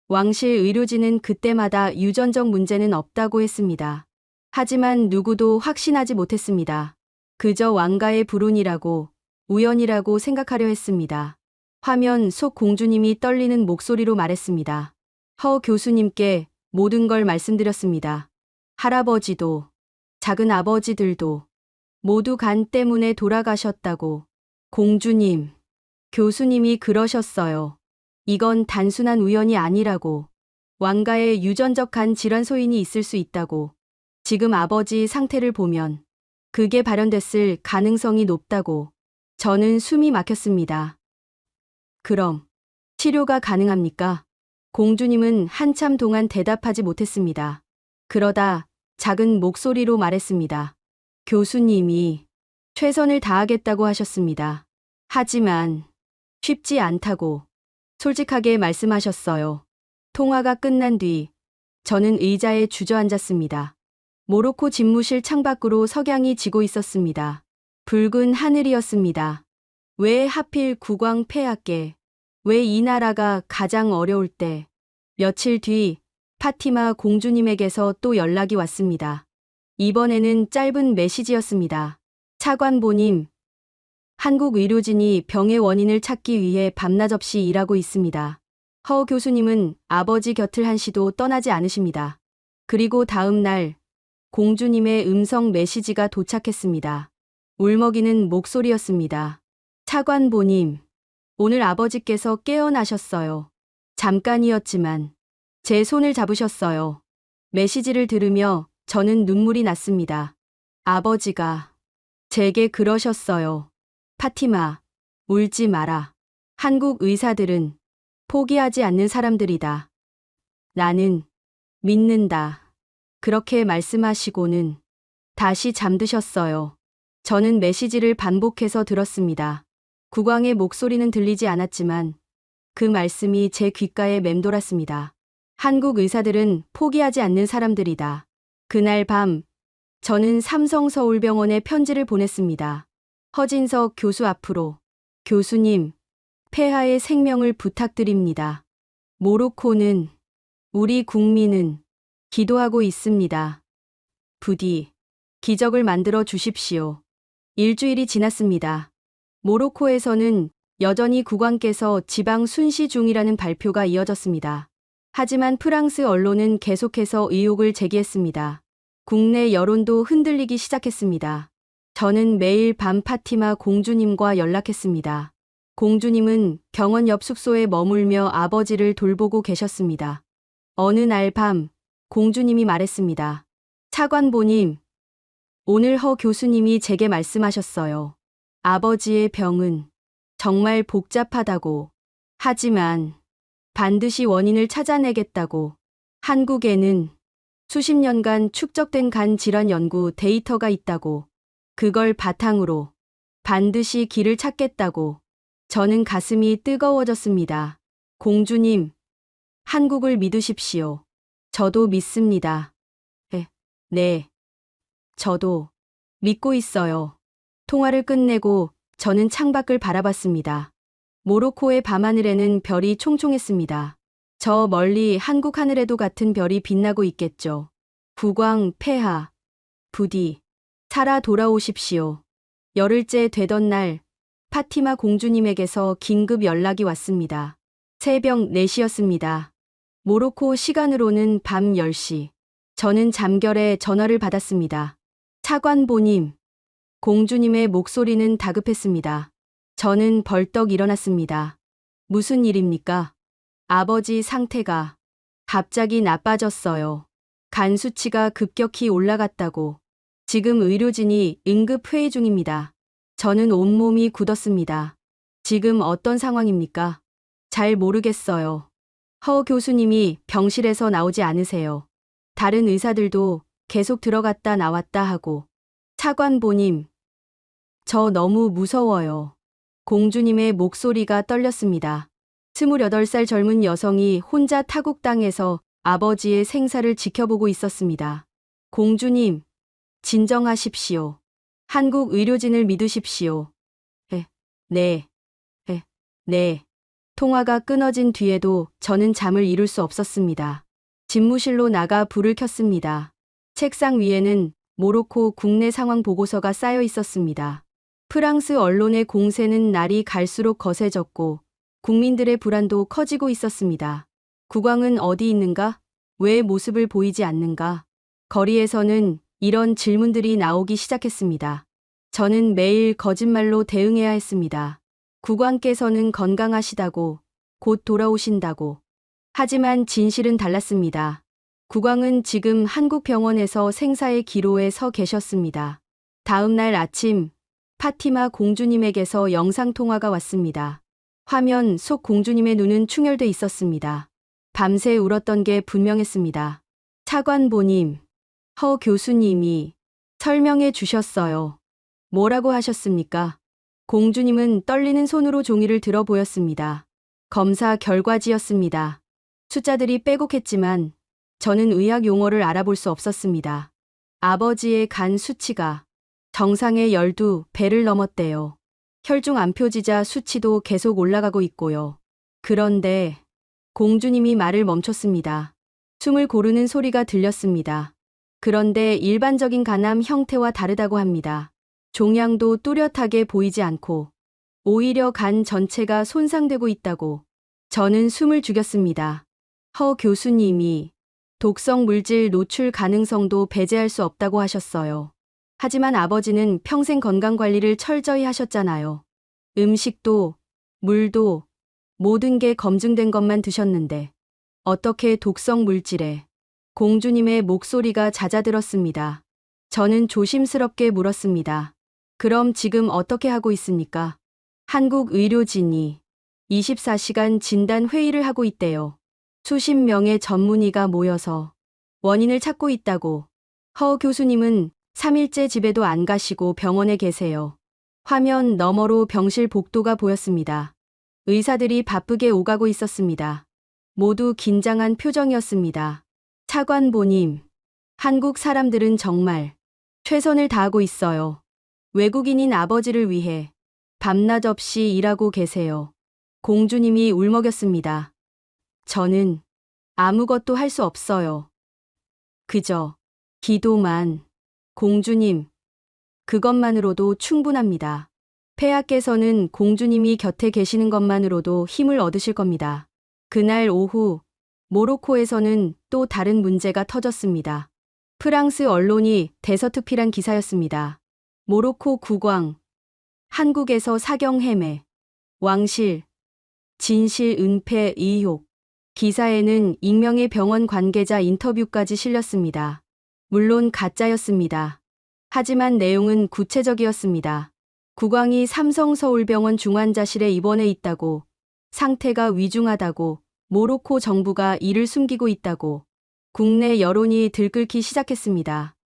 왕실 의료진은 그때마다 유전적 문제는 없다고 했습니다. 하지만 누구도 확신하지 못했습니다. 그저 왕가의 불운이라고, 우연이라고 생각하려 했습니다. 화면 속 공주님이 떨리는 목소리로 말했습니다. 허 교수님께 모든 걸 말씀드렸습니다. 할아버지도, 작은 아버지들도 모두 간 때문에 돌아가셨다고. 공주님, 교수님이 그러셨어요. 이건 단순한 우연이 아니라고. 왕가에 유전적 간 질환 소인이 있을 수 있다고. 지금 아버지 상태를 보면 그게 발현됐을 가능성이 높다고. 저는 숨이 막혔습니다. 그럼 치료가 가능합니까? 공주님은 한참 동안 대답하지 못했습니다. 그러다 작은 목소리로 말했습니다. 교수님이 최선을 다하겠다고 하셨습니다. 하지만 쉽지 않다고 솔직하게 말씀하셨어요. 통화가 끝난 뒤 저는 의자에 주저앉았습니다. 모로코 집무실 창밖으로 석양이 지고 있었습니다. 붉은 하늘이었습니다. 왜 하필 국왕 폐하께, 왜 이 나라가 가장 어려울 때. 며칠 뒤 파티마 공주님에게서 또 연락이 왔습니다. 이번에는 짧은 메시지였습니다. 차관보님, 한국 의료진이 병의 원인을 찾기 위해 밤낮 없이 일하고 있습니다. 허 교수님은 아버지 곁을 한시도 떠나지 않으십니다. 그리고 다음 날 공주님의 음성 메시지가 도착했습니다. 울먹이는 목소리였습니다. 차관보님, 오늘 아버지께서 깨어나셨어요. 잠깐이었지만 제 손을 잡으셨어요. 메시지를 들으며 저는 눈물이 났습니다. 아버지가 제게 그러셨어요. 파티마, 울지 마라. 한국 의사들은 포기하지 않는 사람들이다. 나는 믿는다. 그렇게 말씀하시고는 다시 잠드셨어요. 저는 메시지를 반복해서 들었습니다. 국왕의 목소리는 들리지 않았지만 그 말씀이 제 귓가에 맴돌았습니다. 한국 의사들은 포기하지 않는 사람들이다. 그날 밤 저는 삼성서울병원에 편지를 보냈습니다. 허진석 교수 앞으로. 교수님, 폐하의 생명을 부탁드립니다. 모로코는, 우리 국민은 기도하고 있습니다. 부디 기적을 만들어 주십시오. 일주일이 지났습니다. 모로코에서는 여전히 국왕께서 지방 순시 중이라는 발표가 이어졌습니다. 하지만 프랑스 언론은 계속해서 의혹을 제기했습니다. 국내 여론도 흔들리기 시작했습니다. 저는 매일 밤 파티마 공주님과 연락했습니다. 공주님은 병원 옆 숙소에 머물며 아버지를 돌보고 계셨습니다. 어느 날 밤 공주님이 말했습니다. 차관보님, 오늘 허 교수님이 제게 말씀하셨어요. 아버지의 병은 정말 복잡하다고. 하지만 반드시 원인을 찾아내겠다고. 한국에는 수십 년간 축적된 간 질환 연구 데이터가 있다고. 그걸 바탕으로 반드시 길을 찾겠다고. 저는 가슴이 뜨거워졌습니다. 공주님, 한국을 믿으십시오. 저도 믿습니다. 네. 저도 믿고 있어요. 통화를 끝내고 저는 창밖을 바라봤습니다. 모로코의 밤하늘에는 별이 총총했습니다. 저 멀리 한국 하늘에도 같은 별이 빛나고 있겠죠. 국왕 폐하, 부디 살아 돌아오십시오. 열흘째 되던 날 파티마 공주님에게서 긴급 연락이 왔습니다. 새벽 4시였습니다. 모로코 시간으로는 밤 10시. 저는 잠결에 전화를 받았습니다. 차관보님, 공주님의 목소리는 다급했습니다. 저는 벌떡 일어났습니다. 무슨 일입니까? 아버지 상태가 갑자기 나빠졌어요. 간 수치가 급격히 올라갔다고. 지금 의료진이 응급 회의 중입니다. 저는 온몸이 굳었습니다. 지금 어떤 상황입니까? 잘 모르겠어요. 허 교수님이 병실에서 나오지 않으세요. 다른 의사들도 계속 들어갔다 나왔다 하고. 차관보님, 저 너무 무서워요. 공주님의 목소리가 떨렸습니다. 28살 젊은 여성이 혼자 타국 땅에서 아버지의 생사를 지켜보고 있었습니다. 공주님, 진정하십시오. 한국 의료진을 믿으십시오. 네. 통화가 끊어진 뒤에도 저는 잠을 이룰 수 없었습니다. 집무실로 나가 불을 켰습니다. 책상 위에는 모로코 국내 상황 보고서가 쌓여 있었습니다. 프랑스 언론의 공세는 날이 갈수록 거세졌고 국민들의 불안도 커지고 있었습니다. 국왕은 어디 있는가? 왜 모습을 보이지 않는가? 거리에서는 이런 질문들이 나오기 시작했습니다. 저는 매일 거짓말로 대응해야 했습니다. 국왕께서는 건강하시다고, 곧 돌아오신다고. 하지만 진실은 달랐습니다. 국왕은 지금 한국 병원에서 생사의 기로에 서 계셨습니다. 다음 날 아침, 파티마 공주님에게서 영상통화가 왔습니다. 화면 속 공주님의 눈은 충혈돼 있었습니다. 밤새 울었던 게 분명했습니다. 차관보님, 허 교수님이 설명해 주셨어요. 뭐라고 하셨습니까? 공주님은 떨리는 손으로 종이를 들어 보였습니다. 검사 결과지였습니다. 숫자들이 빼곡했지만 저는 의학 용어를 알아볼 수 없었습니다. 아버지의 간 수치가 정상의 12배를 넘었대요. 혈중 암표지자 수치도 계속 올라가고 있고요. 그런데 공주님이 말을 멈췄습니다. 숨을 고르는 소리가 들렸습니다. 그런데 일반적인 간암 형태와 다르다고 합니다. 종양도 뚜렷하게 보이지 않고 오히려 간 전체가 손상되고 있다고. 저는 숨을 죽였습니다. 허 교수님이 독성 물질 노출 가능성도 배제할 수 없다고 하셨어요. 하지만 아버지는 평생 건강관리를 철저히 하셨잖아요. 음식도, 물도, 모든 게 검증된 것만 드셨는데 어떻게 독성 물질에. 공주님의 목소리가 잦아들었습니다. 저는 조심스럽게 물었습니다. 그럼 지금 어떻게 하고 있습니까? 한국 의료진이 24시간 진단 회의를 하고 있대요. 수십 명의 전문의가 모여서 원인을 찾고 있다고. 허 교수님은 3일째 집에도 안 가시고 병원에 계세요. 화면 너머로 병실 복도가 보였습니다. 의사들이 바쁘게 오가고 있었습니다. 모두 긴장한 표정이었습니다. 차관보님, 한국 사람들은 정말 최선을 다하고 있어요. 외국인인 아버지를 위해 밤낮 없이 일하고 계세요. 공주님이 울먹였습니다. 저는 아무것도 할 수 없어요. 그저 기도만. 공주님, 그것만으로도 충분합니다. 폐하께서는 공주님이 곁에 계시는 것만으로도 힘을 얻으실 겁니다. 그날 오후 모로코에서는 또 다른 문제가 터졌습니다. 프랑스 언론이 대서특필한 기사였습니다. 모로코 국왕, 한국에서 사경 해매, 왕실, 진실 은폐 의혹. 기사에는 익명의 병원 관계자 인터뷰까지 실렸습니다. 물론 가짜였습니다. 하지만 내용은 구체적이었습니다. 국왕이 삼성서울병원 중환자실에 입원해 있다고, 상태가 위중하다고, 모로코 정부가 이를 숨기고 있다고, 국내 여론이 들끓기 시작했습니다.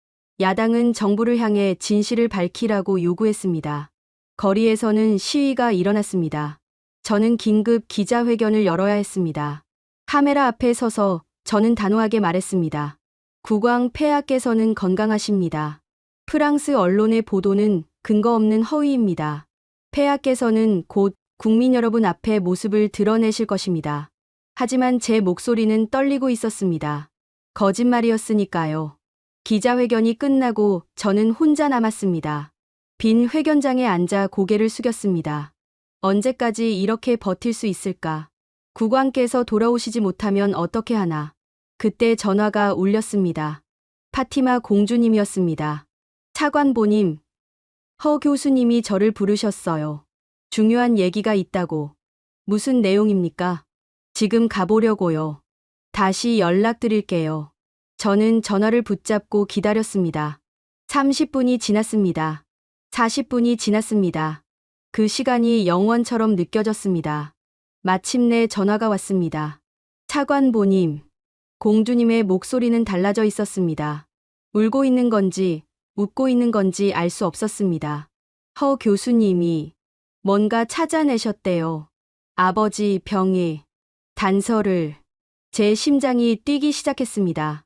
야당은 정부를 향해 진실을 밝히라고 요구했습니다. 거리에서는 시위가 일어났습니다. 저는 긴급 기자회견을 열어야 했습니다. 카메라 앞에 서서 저는 단호하게 말했습니다. 국왕 폐하께서는 건강하십니다. 프랑스 언론의 보도는 근거 없는 허위입니다. 폐하께서는 곧 국민 여러분 앞에 모습을 드러내실 것입니다. 하지만 제 목소리는 떨리고 있었습니다. 거짓말이었으니까요. 기자회견이 끝나고 저는 혼자 남았습니다. 빈 회견장에 앉아 고개를 숙였습니다. 언제까지 이렇게 버틸 수 있을까? 국왕께서 돌아오시지 못하면 어떻게 하나? 그때 전화가 울렸습니다. 파티마 공주님이었습니다. 차관보님, 허 교수님이 저를 부르셨어요. 중요한 얘기가 있다고. 무슨 내용입니까? 지금 가보려고요. 다시 연락드릴게요. 저는 전화를 붙잡고 기다렸습니다. 30분이 지났습니다. 40분이 지났습니다. 그 시간이 영원처럼 느껴졌습니다. 마침내 전화가 왔습니다. 차관보님, 공주님의 목소리는 달라져 있었습니다. 울고 있는 건지 웃고 있는 건지 알 수 없었습니다. 허 교수님이 뭔가 찾아내셨대요. 아버지 병의 단서를. 제 심장이 뛰기 시작했습니다.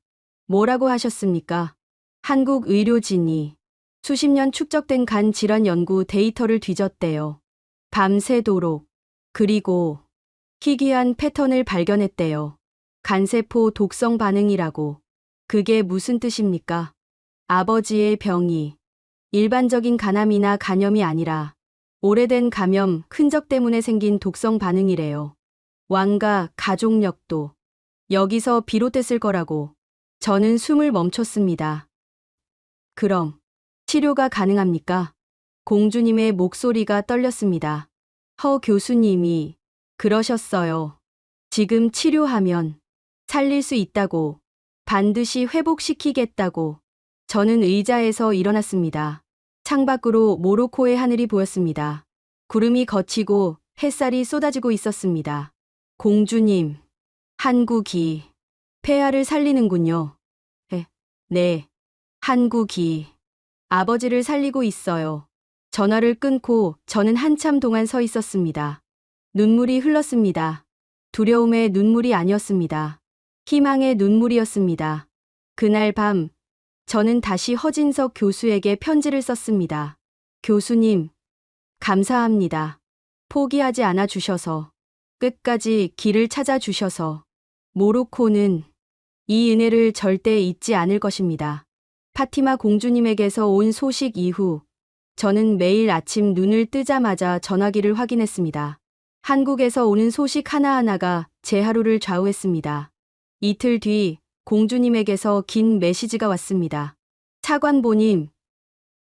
뭐라고 하셨습니까? 한국 의료진이 수십 년 축적된 간 질환 연구 데이터를 뒤졌대요. 밤새도록. 그리고 희귀한 패턴을 발견했대요. 간세포 독성 반응이라고. 그게 무슨 뜻입니까? 아버지의 병이 일반적인 간암이나 간염이 아니라 오래된 감염 흔적 때문에 생긴 독성 반응이래요. 왕가 가족력도 여기서 비롯됐을 거라고. 저는 숨을 멈췄습니다. 그럼 치료가 가능합니까? 공주님의 목소리가 떨렸습니다. 허 교수님이 그러셨어요. 지금 치료하면 살릴 수 있다고. 반드시 회복시키겠다고. 저는 의자에서 일어났습니다. 창밖으로 모로코의 하늘이 보였습니다. 구름이 걷히고 햇살이 쏟아지고 있었습니다. 공주님, 한국이 폐하를 살리는군요. 네, 한국이 아버지를 살리고 있어요. 전화를 끊고 저는 한참 동안 서 있었습니다. 눈물이 흘렀습니다. 두려움의 눈물이 아니었습니다. 희망의 눈물이었습니다. 그날 밤, 저는 다시 허진석 교수에게 편지를 썼습니다. 교수님, 감사합니다. 포기하지 않아 주셔서, 끝까지 길을 찾아 주셔서, 모로코는 이 은혜를 절대 잊지 않을 것입니다. 파티마 공주님에게서 온 소식 이후, 저는 매일 아침 눈을 뜨자마자 전화기를 확인했습니다. 한국에서 오는 소식 하나하나가 제 하루를 좌우했습니다. 이틀 뒤 공주님에게서 긴 메시지가 왔습니다. 차관보님,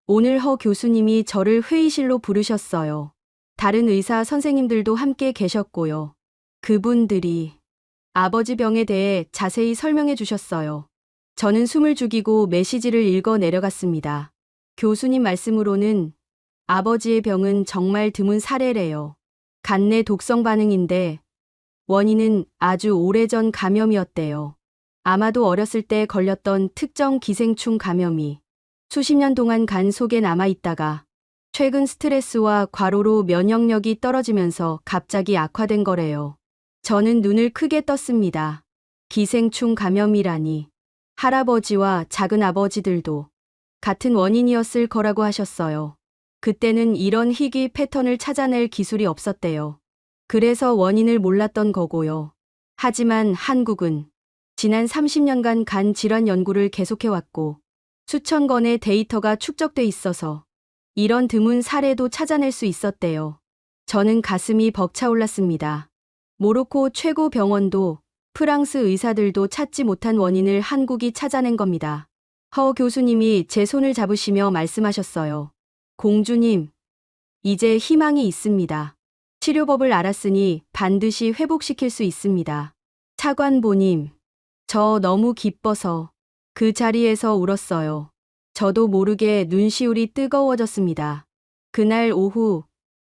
오늘 허 교수님이 저를 회의실로 부르셨어요. 다른 의사 선생님들도 함께 계셨고요. 그분들이 아버지 병에 대해 자세히 설명해 주셨어요. 저는 숨을 죽이고 메시지를 읽어 내려갔습니다. 교수님 말씀으로는 아버지의 병은 정말 드문 사례래요. 간내 독성 반응인데 원인은 아주 오래전 감염이었대요. 아마도 어렸을 때 걸렸던 특정 기생충 감염이 수십 년 동안 간 속에 남아있다가 최근 스트레스와 과로로 면역력이 떨어지면서 갑자기 악화된 거래요. 저는 눈을 크게 떴습니다. 기생충 감염이라니. 할아버지와 작은아버지들도 같은 원인이었을 거라고 하셨어요. 그때는 이런 희귀 패턴을 찾아낼 기술이 없었대요. 그래서 원인을 몰랐던 거고요. 하지만 한국은 지난 30년간 간 질환 연구를 계속해왔고 수천 건의 데이터가 축적돼 있어서 이런 드문 사례도 찾아낼 수 있었대요. 저는 가슴이 벅차올랐습니다. 모로코 최고 병원도 프랑스 의사들도 찾지 못한 원인을 한국이 찾아낸 겁니다. 허 교수님이 제 손을 잡으시며 말씀하셨어요. 공주님, 이제 희망이 있습니다. 치료법을 알았으니 반드시 회복시킬 수 있습니다. 차관보님, 저 너무 기뻐서 그 자리에서 울었어요. 저도 모르게 눈시울이 뜨거워졌습니다. 그날 오후,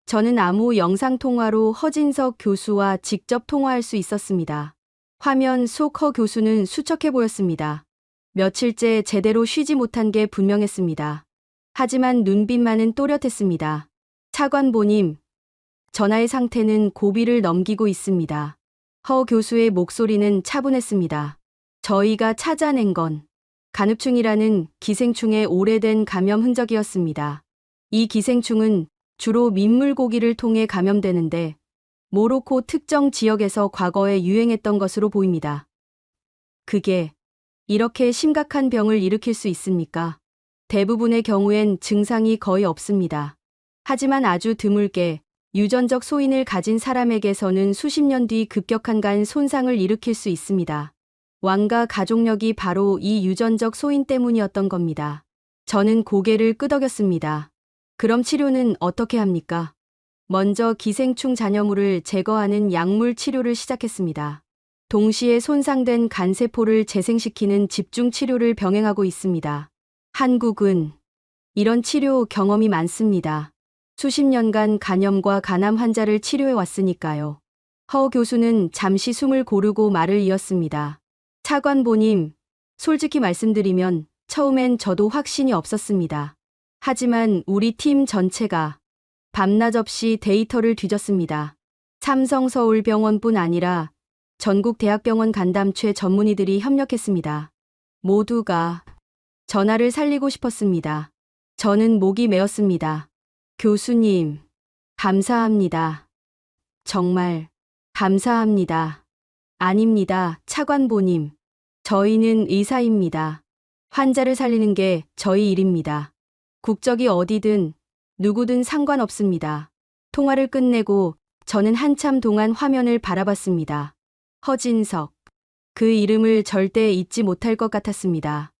저는 아무 영상통화로 허진석 교수와 직접 통화할 수 있었습니다. 화면 속 허 교수는 수척해 보였습니다. 며칠째 제대로 쉬지 못한 게 분명했습니다. 하지만 눈빛만은 또렷했습니다. 차관보님, 전하의 상태는 고비를 넘기고 있습니다. 허 교수의 목소리는 차분했습니다. 저희가 찾아낸 건 간흡충이라는 기생충의 오래된 감염 흔적이었습니다. 이 기생충은 주로 민물고기를 통해 감염되는데 모로코 특정 지역에서 과거에 유행했던 것으로 보입니다. 그게 이렇게 심각한 병을 일으킬 수 있습니까? 대부분의 경우엔 증상이 거의 없습니다. 하지만 아주 드물게 유전적 소인을 가진 사람에게서는 수십 년 뒤 급격한 간 손상을 일으킬 수 있습니다. 왕가 가족력이 바로 이 유전적 소인 때문이었던 겁니다. 저는 고개를 끄덕였습니다. 그럼 치료는 어떻게 합니까? 먼저 기생충 잔여물을 제거하는 약물 치료를 시작했습니다. 동시에 손상된 간세포를 재생시키는 집중 치료를 병행하고 있습니다. 한국은 이런 치료 경험이 많습니다. 수십 년간 간염과 간암 환자를 치료해 왔으니까요. 허 교수는 잠시 숨을 고르고 말을 이었습니다. 차관보님, 솔직히 말씀드리면 처음엔 저도 확신이 없었습니다. 하지만 우리 팀 전체가 밤낮 없이 데이터를 뒤졌습니다. 삼성서울병원뿐 아니라 전국 대학병원 간담최 전문의들이 협력했습니다. 모두가 전하를 살리고 싶었습니다. 저는 목이 메었습니다. 교수님, 감사합니다. 정말 감사합니다. 아닙니다, 차관보님. 저희는 의사입니다. 환자를 살리는 게 저희 일입니다. 국적이 어디든 누구든 상관없습니다. 통화를 끝내고 저는 한참 동안 화면을 바라봤습니다. 허진석. 그 이름을 절대 잊지 못할 것 같았습니다.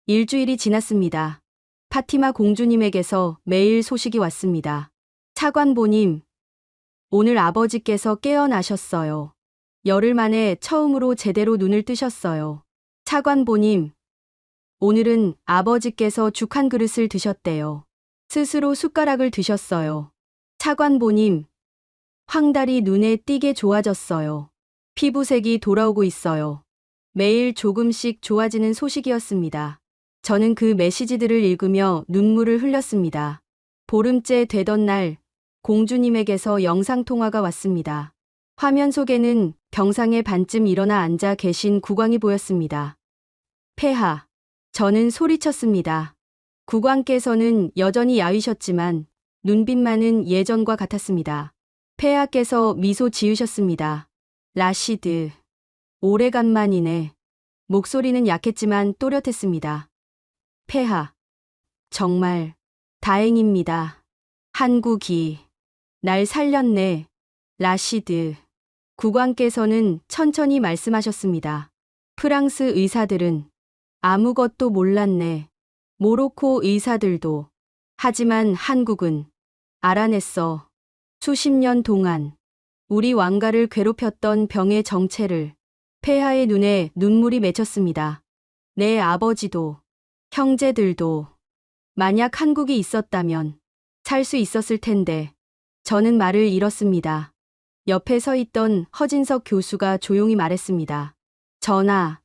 일주일이 지났습니다. 파티마 공주님에게서 매일 소식이 왔습니다. 차관보님, 오늘 아버지께서 깨어나셨어요. 열흘 만에 처음으로 제대로 눈을 뜨셨어요. 차관보님, 오늘은 아버지께서 죽 한 그릇을 드셨대요. 스스로 숟가락을 드셨어요. 차관보님, 황달이 눈에 띄게 좋아졌어요. 피부색이 돌아오고 있어요. 매일 조금씩 좋아지는 소식이었습니다. 저는 그 메시지들을 읽으며 눈물을 흘렸습니다. 보름째 되던 날, 공주님에게서 영상통화가 왔습니다. 화면 속에는 병상에 반쯤 일어나 앉아 계신 국왕이 보였습니다. 폐하. 저는 소리쳤습니다. 국왕께서는 여전히 야위셨지만 눈빛만은 예전과 같았습니다. 폐하께서 미소 지으셨습니다. 라시드. 오래간만이네. 목소리는 약했지만 또렷했습니다. 폐하. 정말 다행입니다. 한국이 날 살렸네. 라시드. 국왕께서는 천천히 말씀하셨습니다. 프랑스 의사들은 아무것도 몰랐네. 모로코 의사들도. 하지만 한국은 알아냈어. 수십 년 동안 우리 왕가를 괴롭혔던 병의 정체를. 폐하의 눈에 눈물이 맺혔습니다. 내 아버지도, 형제들도. 만약 한국이 있었다면 살 수 있었을 텐데. 저는 말을 잃었습니다. 옆에 서 있던 허진석 교수가 조용히 말했습니다. 전하,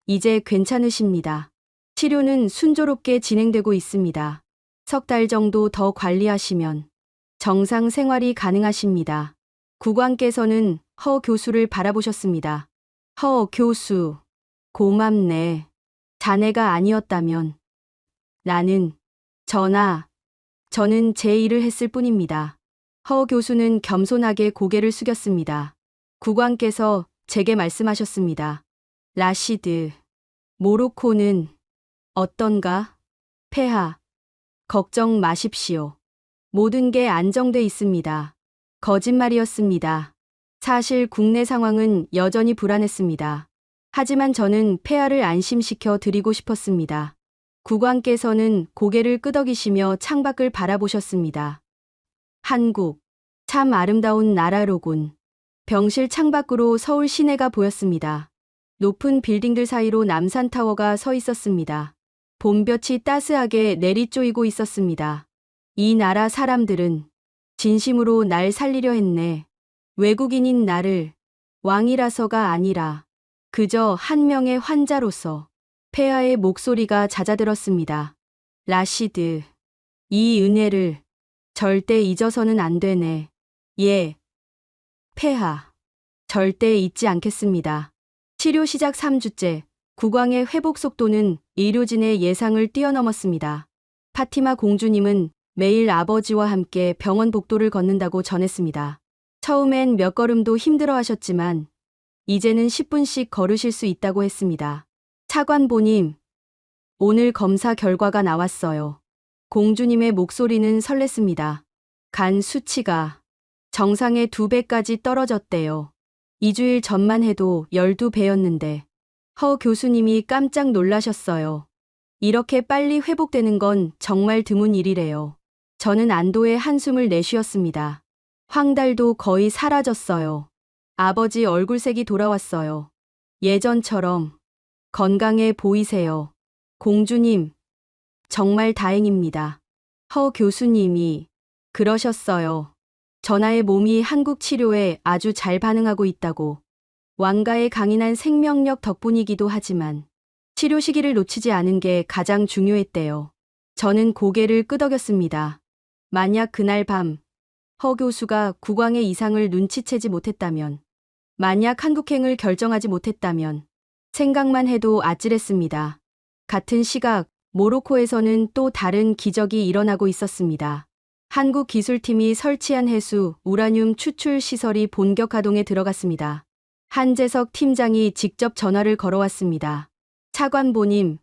이제 괜찮으십니다. 치료는 순조롭게 진행되고 있습니다. 석 달 정도 더 관리하시면 정상 생활이 가능하십니다. 국왕께서는 허 교수를 바라보셨습니다. 허 교수, 고맙네. 자네가 아니었다면. 나는, 전하, 저는 제 일을 했을 뿐입니다. 허 교수는 겸손하게 고개를 숙였습니다. 국왕께서 제게 말씀하셨습니다. 라시드, 모로코는 어떤가? 폐하, 걱정 마십시오. 모든 게 안정돼 있습니다. 거짓말이었습니다. 사실 국내 상황은 여전히 불안했습니다. 하지만 저는 폐하를 안심시켜 드리고 싶었습니다. 국왕께서는 고개를 끄덕이시며 창밖을 바라보셨습니다. 한국, 참 아름다운 나라로군. 병실 창밖으로 서울 시내가 보였습니다. 높은 빌딩들 사이로 남산타워가 서 있었습니다. 봄볕이 따스하게 내리쪼이고 있었습니다. 이 나라 사람들은 진심으로 날 살리려 했네. 외국인인 나를 왕이라서가 아니라 그저 한 명의 환자로서. 폐하의 목소리가 잦아들었습니다. 라시드, 이 은혜를 절대 잊어서는 안 되네. 예. 폐하, 절대 잊지 않겠습니다. 치료 시작 3주째, 국왕의 회복 속도는 의료진의 예상을 뛰어넘었습니다. 파티마 공주님은 매일 아버지와 함께 병원 복도를 걷는다고 전했습니다. 처음엔 몇 걸음도 힘들어 하셨지만 이제는 10분씩 걸으실 수 있다고 했습니다. 차관보님, 오늘 검사 결과가 나왔어요. 공주님의 목소리는 설렜습니다. 간 수치가 정상의 2배까지 떨어졌대요. 2주일 전만 해도 12배였는데. 허 교수님이 깜짝 놀라셨어요. 이렇게 빨리 회복되는 건 정말 드문 일이래요. 저는 안도의 한숨을 내쉬었습니다. 황달도 거의 사라졌어요. 아버지 얼굴색이 돌아왔어요. 예전처럼 건강해 보이세요. 공주님, 정말 다행입니다. 허 교수님이 그러셨어요. 전하의 몸이 한국 치료에 아주 잘 반응하고 있다고. 왕가의 강인한 생명력 덕분이기도 하지만 치료 시기를 놓치지 않은 게 가장 중요했대요. 저는 고개를 끄덕였습니다. 만약 그날 밤 허 교수가 국왕의 이상을 눈치채지 못했다면, 만약 한국행을 결정하지 못했다면 생각만 해도 아찔했습니다. 같은 시각 모로코에서는 또 다른 기적이 일어나고 있었습니다. 한국 기술팀이 설치한 해수 우라늄 추출 시설이 본격 가동에 들어갔습니다. 한재석 팀장이 직접 전화를 걸어왔습니다. 차관보님,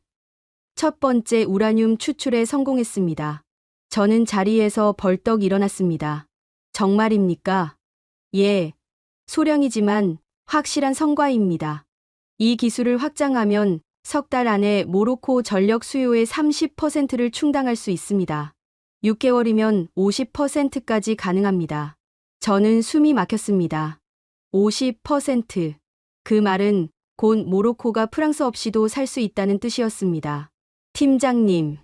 첫 번째 우라늄 추출에 성공했습니다. 저는 자리에서 벌떡 일어났습니다. 정말입니까? 예, 소량이지만 확실한 성과입니다. 이 기술을 확장하면 석 달 안에 모로코 전력 수요의 30%를 충당할 수 있습니다. 6개월이면 50%까지 가능합니다. 저는 숨이 막혔습니다. 50%. 그 말은 곧 모로코가 프랑스 없이도 살 수 있다는 뜻이었습니다. 팀장님,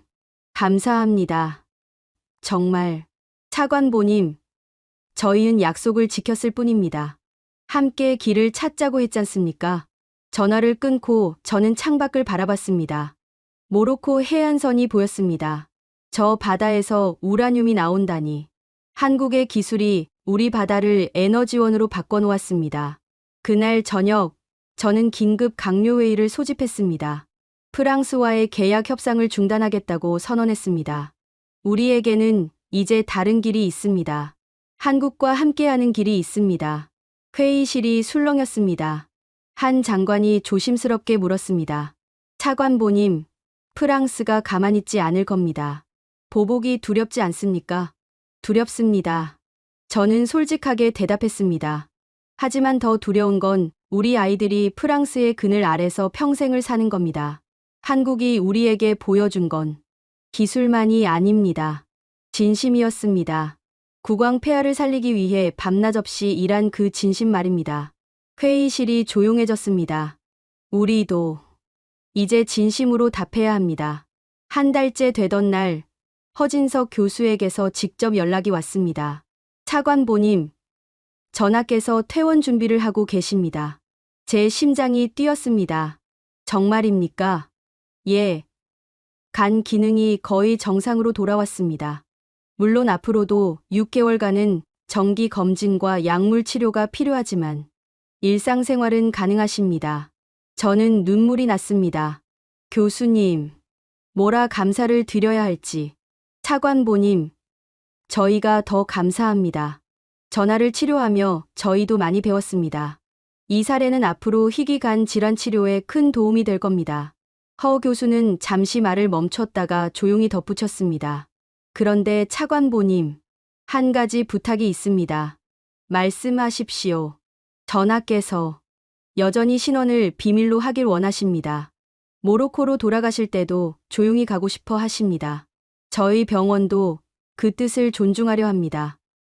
감사합니다. 정말. 차관보님, 저희는 약속을 지켰을 뿐입니다. 함께 길을 찾자고 했지 않습니까? 전화를 끊고 저는 창밖을 바라봤습니다. 모로코 해안선이 보였습니다. 저 바다에서 우라늄이 나온다니. 한국의 기술이 우리 바다를 에너지원으로 바꿔놓았습니다. 그날 저녁, 저는 긴급 강요회의를 소집했습니다. 프랑스와의 계약 협상을 중단하겠다고 선언했습니다. 우리에게는 이제 다른 길이 있습니다. 한국과 함께하는 길이 있습니다. 회의실이 술렁였습니다. 한 장관이 조심스럽게 물었습니다. 차관보님, 프랑스가 가만히 있지 않을 겁니다. 보복이 두렵지 않습니까? 두렵습니다. 저는 솔직하게 대답했습니다. 하지만 더 두려운 건 우리 아이들이 프랑스의 그늘 아래서 평생을 사는 겁니다. 한국이 우리에게 보여준 건 기술만이 아닙니다. 진심이었습니다. 국왕 폐하를 살리기 위해 밤낮 없이 일한 그 진심 말입니다. 회의실이 조용해졌습니다. 우리도 이제 진심으로 답해야 합니다. 한 달째 되던 날, 허진석 교수에게서 직접 연락이 왔습니다. 차관보님, 전하께서 퇴원 준비를 하고 계십니다. 제 심장이 뛰었습니다. 정말입니까? 예. 간 기능이 거의 정상으로 돌아왔습니다. 물론 앞으로도 6개월간은 정기 검진과 약물 치료가 필요하지만 일상생활은 가능하십니다. 저는 눈물이 났습니다. 교수님, 뭐라 감사를 드려야 할지. 차관보님, 저희가 더 감사합니다. 전하를 치료하며 저희도 많이 배웠습니다. 이 사례는 앞으로 희귀간 질환 치료에 큰 도움이 될 겁니다. 허 교수는 잠시 말을 멈췄다가 조용히 덧붙였습니다. 그런데 차관보님, 한 가지 부탁이 있습니다. 말씀하십시오. 전하께서 여전히 신원을 비밀로 하길 원하십니다. 모로코로 돌아가실 때도 조용히 가고 싶어 하십니다. 저희 병원도 그 뜻을 존중하려 합니다.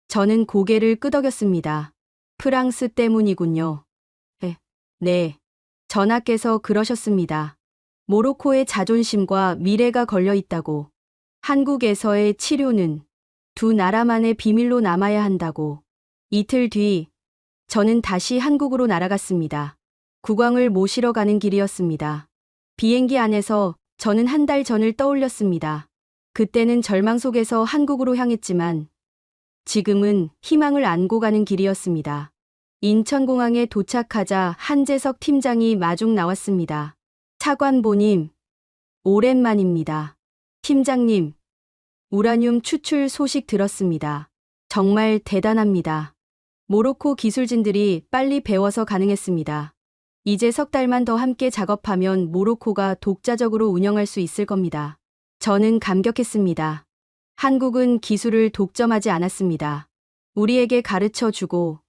저는 고개를 끄덕였습니다. 프랑스 때문이군요. 네. 전하께서 그러셨습니다. 모로코의 자존심과 미래가 걸려 있다고. 한국에서의 치료는 두 나라만의 비밀로 남아야 한다고. 이틀 뒤, 저는 다시 한국으로 날아갔습니다. 국왕을 모시러 가는 길이었습니다. 비행기 안에서 저는 한 달 전을 떠올렸습니다. 그때는 절망 속에서 한국으로 향했지만 지금은 희망을 안고 가는 길이었습니다. 인천공항에 도착하자 한재석 팀장이 마중 나왔습니다. 차관보님, 오랜만입니다. 팀장님, 우라늄 추출 소식 들었습니다. 정말 대단합니다. 모로코 기술진들이 빨리 배워서 가능했습니다. 이제 석 달만 더 함께 작업하면 모로코가 독자적으로 운영할 수 있을 겁니다. 저는 감격했습니다. 한국은 기술을 독점하지 않았습니다. 우리에게 가르쳐 주고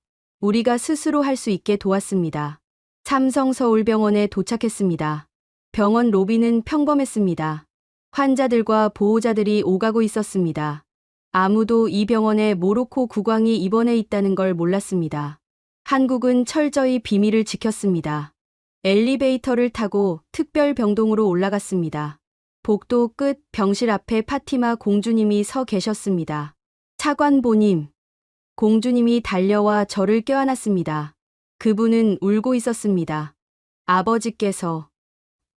우리가 스스로 할 수 있게 도왔습니다. 삼성서울병원에 도착했습니다. 병원 로비는 평범했습니다. 환자들과 보호자들이 오가고 있었습니다. 아무도 이 병원에 모로코 국왕이 입원해 있다는 걸 몰랐습니다. 한국은 철저히 비밀을 지켰습니다. 엘리베이터를 타고 특별 병동으로 올라갔습니다. 복도 끝 병실 앞에 파티마 공주님이 서 계셨습니다. 차관보님, 공주님이 달려와 저를 껴안았습니다. 그분은 울고 있었습니다. 아버지께서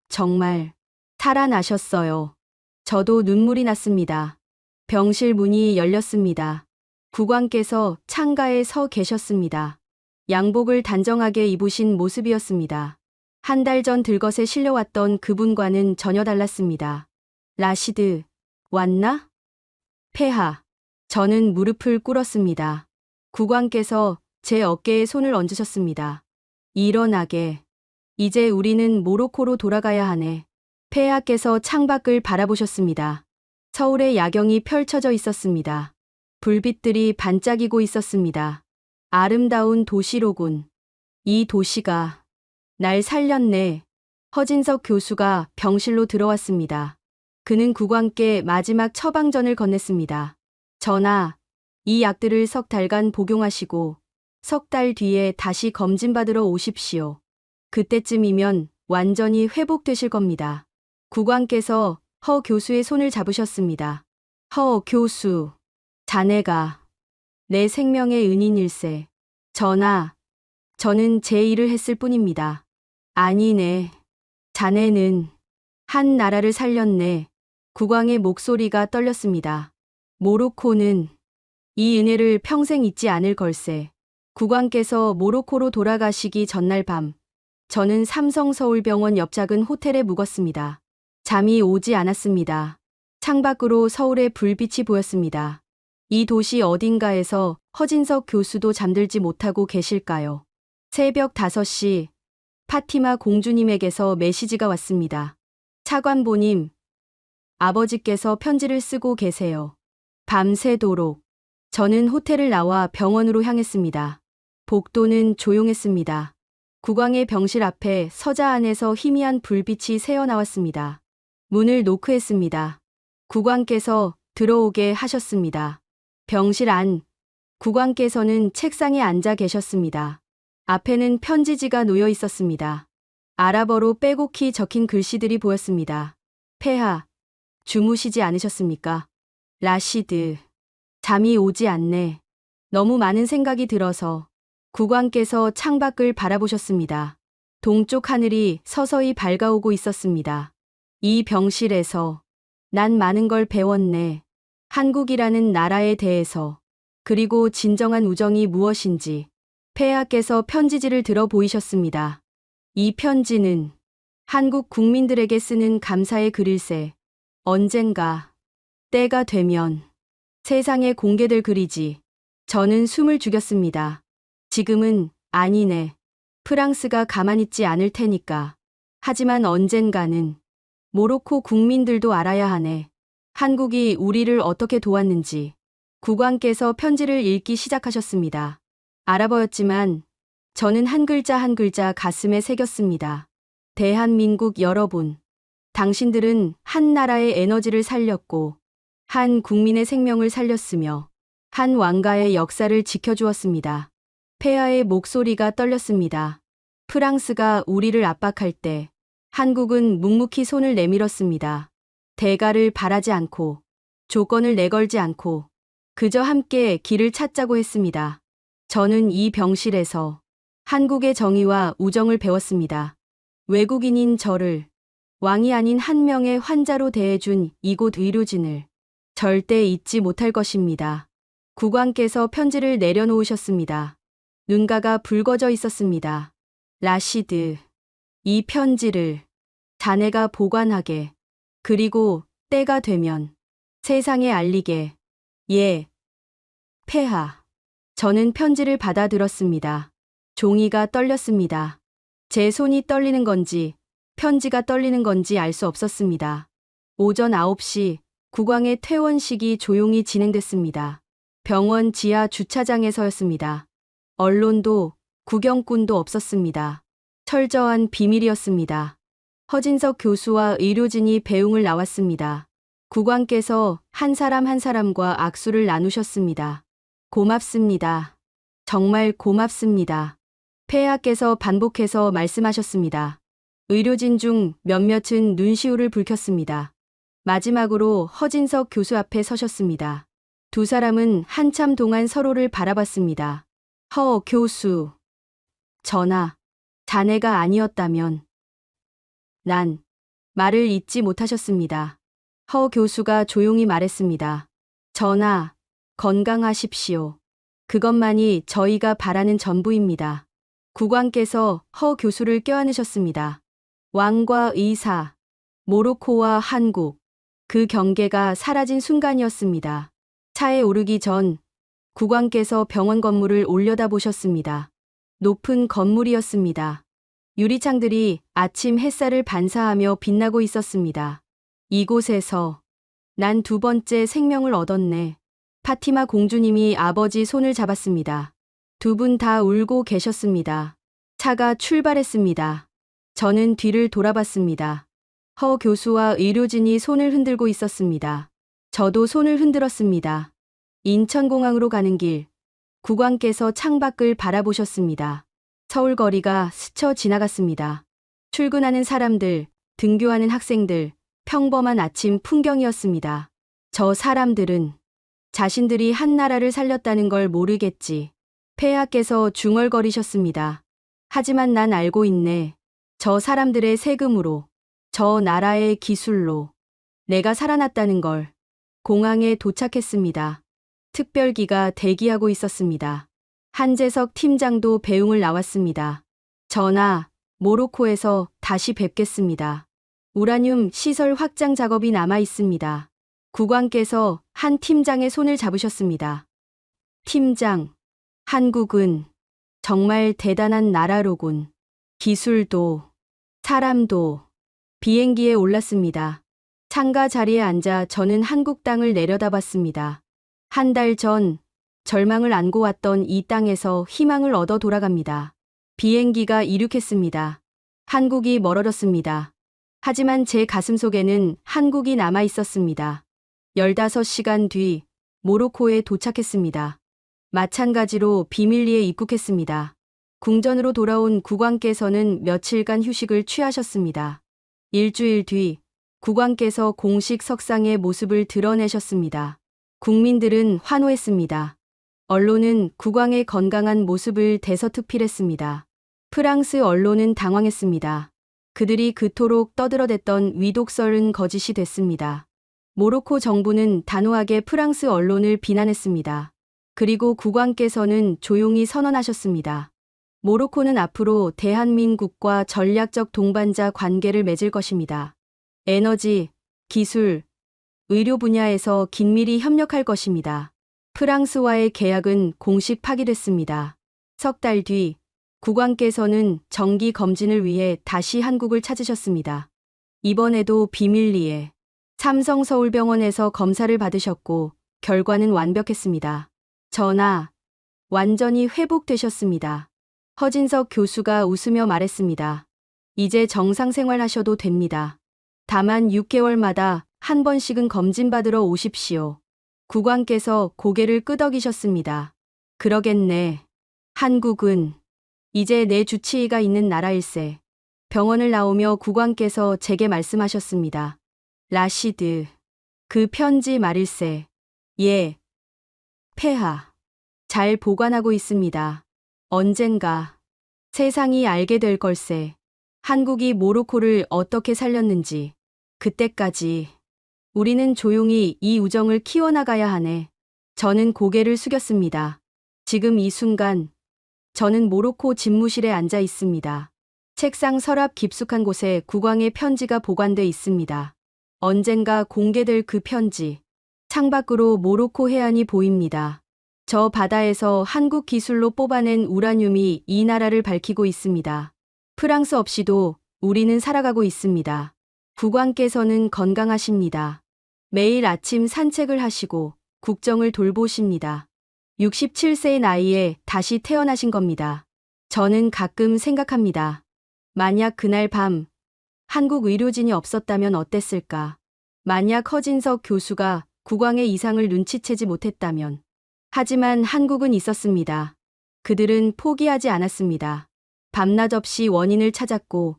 정말 살아나셨어요. 저도 눈물이 났습니다. 병실 문이 열렸습니다. 국왕께서 창가에 서 계셨습니다. 양복을 단정하게 입으신 모습이었습니다. 한 달 전 들것에 실려왔던 그분과는 전혀 달랐습니다. 라시드, 왔나? 폐하. 저는 무릎을 꿇었습니다. 국왕께서 제 어깨에 손을 얹으셨습니다. 일어나게. 이제 우리는 모로코로 돌아가야 하네. 폐하께서 창밖을 바라보셨습니다. 서울의 야경이 펼쳐져 있었습니다. 불빛들이 반짝이고 있었습니다. 아름다운 도시로군. 이 도시가 날 살렸네. 허진석 교수가 병실로 들어왔습니다. 그는 국왕께 마지막 처방전을 건넸습니다. 전하, 이 약들을 석 달간 복용하시고 석 달 뒤에 다시 검진받으러 오십시오. 그때쯤이면 완전히 회복되실 겁니다. 국왕께서 허 교수의 손을 잡으셨습니다. 허 교수, 자네가 내 생명의 은인일세. 전하, 저는 제 일을 했을 뿐입니다. 아니네. 자네는 한 나라를 살렸네. 국왕의 목소리가 떨렸습니다. 모로코는 이 은혜를 평생 잊지 않을 걸세. 국왕께서 모로코로 돌아가시기 전날 밤, 저는 삼성서울병원 옆 작은 호텔에 묵었습니다. 잠이 오지 않았습니다. 창밖으로 서울의 불빛이 보였습니다. 이 도시 어딘가에서 허진석 교수도 잠들지 못하고 계실까요? 새벽 5시, 파티마 공주님에게서 메시지가 왔습니다. 차관보님, 아버지께서 편지를 쓰고 계세요. 밤새도록. 저는 호텔을 나와 병원으로 향했습니다. 복도는 조용했습니다. 국왕의 병실 앞에 서자 안에서 희미한 불빛이 새어나왔습니다. 문을 노크했습니다. 국왕께서 들어오게 하셨습니다. 병실 안, 국왕께서는 책상에 앉아 계셨습니다. 앞에는 편지지가 놓여 있었습니다. 아랍어로 빼곡히 적힌 글씨들이 보였습니다. 폐하, 주무시지 않으셨습니까? 라시드, 잠이 오지 않네. 너무 많은 생각이 들어서. 국왕께서 창밖을 바라보셨습니다. 동쪽 하늘이 서서히 밝아오고 있었습니다. 이 병실에서 난 많은 걸 배웠네. 한국이라는 나라에 대해서. 그리고 진정한 우정이 무엇인지. 폐하께서 편지지를 들어 보이셨습니다. 이 편지는 한국 국민들에게 쓰는 감사의 글일세. 언젠가 때가 되면 세상에 공개될 글이지. 저는 숨을 죽였습니다. 지금은 아니네. 프랑스가 가만히 있지 않을 테니까. 하지만 언젠가는 모로코 국민들도 알아야 하네. 한국이 우리를 어떻게 도왔는지. 국왕께서 편지를 읽기 시작하셨습니다. 아랍어였지만 저는 한 글자 한 글자 가슴에 새겼습니다. 대한민국 여러분, 당신들은 한 나라의 에너지를 살렸고, 한 국민의 생명을 살렸으며, 한 왕가의 역사를 지켜주었습니다. 폐하의 목소리가 떨렸습니다. 프랑스가 우리를 압박할 때, 한국은 묵묵히 손을 내밀었습니다. 대가를 바라지 않고, 조건을 내걸지 않고, 그저 함께 길을 찾자고 했습니다. 저는 이 병실에서 한국의 정의와 우정을 배웠습니다. 외국인인 저를 왕이 아닌 한 명의 환자로 대해준 이곳 의료진을 절대 잊지 못할 것입니다. 국왕께서 편지를 내려놓으셨습니다. 눈가가 붉어져 있었습니다. 라시드, 이 편지를 자네가 보관하게, 그리고 때가 되면 세상에 알리게. 예, 폐하. 저는 편지를 받아들었습니다. 종이가 떨렸습니다. 제 손이 떨리는 건지 편지가 떨리는 건지 알 수 없었습니다. 오전 9시 국왕의 퇴원식이 조용히 진행됐습니다. 병원 지하 주차장에서였습니다. 언론도 구경꾼도 없었습니다. 철저한 비밀이었습니다. 허진석 교수와 의료진이 배웅을 나왔습니다. 국왕께서 한 사람 한 사람과 악수를 나누셨습니다. 고맙습니다. 정말 고맙습니다. 폐하께서 반복해서 말씀하셨습니다. 의료진 중 몇몇은 눈시울을 붉혔습니다. 마지막으로 허진석 교수 앞에 서셨습니다. 두 사람은 한참 동안 서로를 바라봤습니다. 허 교수. 전하, 자네가 아니었다면. 난 말을 잇지 못하셨습니다. 허 교수가 조용히 말했습니다. 전하, 건강하십시오. 그것만이 저희가 바라는 전부입니다. 국왕께서 허 교수를 껴안으셨습니다. 왕과 의사, 모로코와 한국, 그 경계가 사라진 순간이었습니다. 차에 오르기 전 국왕께서 병원 건물을 올려다보셨습니다. 높은 건물이었습니다. 유리창들이 아침 햇살을 반사하며 빛나고 있었습니다. 이곳에서 난 두 번째 생명을 얻었네. 파티마 공주님이 아버지 손을 잡았습니다. 두 분 다 울고 계셨습니다. 차가 출발했습니다. 저는 뒤를 돌아봤습니다. 허 교수와 의료진이 손을 흔들고 있었습니다. 저도 손을 흔들었습니다. 인천공항으로 가는 길, 국왕께서 창밖을 바라보셨습니다. 서울 거리가 스쳐 지나갔습니다. 출근하는 사람들, 등교하는 학생들, 평범한 아침 풍경이었습니다. 저 사람들은 자신들이 한 나라를 살렸다는 걸 모르겠지. 폐하께서 중얼거리셨습니다. 하지만 난 알고 있네. 저 사람들의 세금으로, 저 나라의 기술로 내가 살아났다는 걸. 공항에 도착했습니다. 특별기가 대기하고 있었습니다. 한재석 팀장도 배웅을 나왔습니다. 전하, 모로코에서 다시 뵙겠습니다. 우라늄 시설 확장 작업이 남아 있습니다. 국왕께서 한 팀장의 손을 잡으셨습니다. 팀장, 한국은 정말 대단한 나라로군. 기술도, 사람도. 비행기에 올랐습니다. 창가 자리에 앉아 저는 한국 땅을 내려다봤습니다. 한 달 전 절망을 안고 왔던 이 땅에서 희망을 얻어 돌아갑니다. 비행기가 이륙했습니다. 한국이 멀어졌습니다. 하지만 제 가슴속에는 한국이 남아 있었습니다. 15시간 뒤 모로코에 도착했습니다. 마찬가지로 비밀리에 입국했습니다. 궁전으로 돌아온 국왕께서는 며칠간 휴식을 취하셨습니다. 일주일 뒤 국왕께서 공식 석상의 모습을 드러내셨습니다. 국민들은 환호했습니다. 언론은 국왕의 건강한 모습을 대서특필했습니다. 프랑스 언론은 당황했습니다. 그들이 그토록 떠들어댔던 위독설은 거짓이 됐습니다. 모로코 정부는 단호하게 프랑스 언론을 비난했습니다. 그리고 국왕께서는 조용히 선언하셨습니다. 모로코는 앞으로 대한민국과 전략적 동반자 관계를 맺을 것입니다. 에너지, 기술, 의료 분야에서 긴밀히 협력할 것입니다. 프랑스와의 계약은 공식 파기됐습니다. 석 달 뒤 국왕께서는 정기 검진을 위해 다시 한국을 찾으셨습니다. 이번에도 비밀리에 삼성서울병원에서 검사를 받으셨고 결과는 완벽했습니다. 전하, 완전히 회복되셨습니다. 허진석 교수가 웃으며 말했습니다. 이제 정상 생활하셔도 됩니다. 다만 6개월마다 한 번씩은 검진받으러 오십시오. 국왕께서 고개를 끄덕이셨습니다. 그러겠네. 한국은 이제 내 주치의가 있는 나라일세. 병원을 나오며 국왕께서 제게 말씀하셨습니다. 라시드, 그 편지 말일세. 예. 폐하. 잘 보관하고 있습니다. 언젠가 세상이 알게 될 걸세. 한국이 모로코를 어떻게 살렸는지. 그때까지 우리는 조용히 이 우정을 키워나가야 하네. 저는 고개를 숙였습니다. 지금 이 순간 저는 모로코 집무실에 앉아 있습니다. 책상 서랍 깊숙한 곳에 국왕의 편지가 보관돼 있습니다. 언젠가 공개될 그 편지. 창밖으로 모로코 해안이 보입니다. 저 바다에서 한국 기술로 뽑아낸 우라늄이 이 나라를 밝히고 있습니다. 프랑스 없이도 우리는 살아가고 있습니다. 국왕께서는 건강하십니다. 매일 아침 산책을 하시고 국정을 돌보십니다. 67세의 나이에 다시 태어나신 겁니다. 저는 가끔 생각합니다. 만약 그날 밤 한국 의료진이 없었다면 어땠을까? 만약 허진석 교수가 국왕의 이상을 눈치채지 못했다면. 하지만 한국은 있었습니다. 그들은 포기하지 않았습니다. 밤낮 없이 원인을 찾았고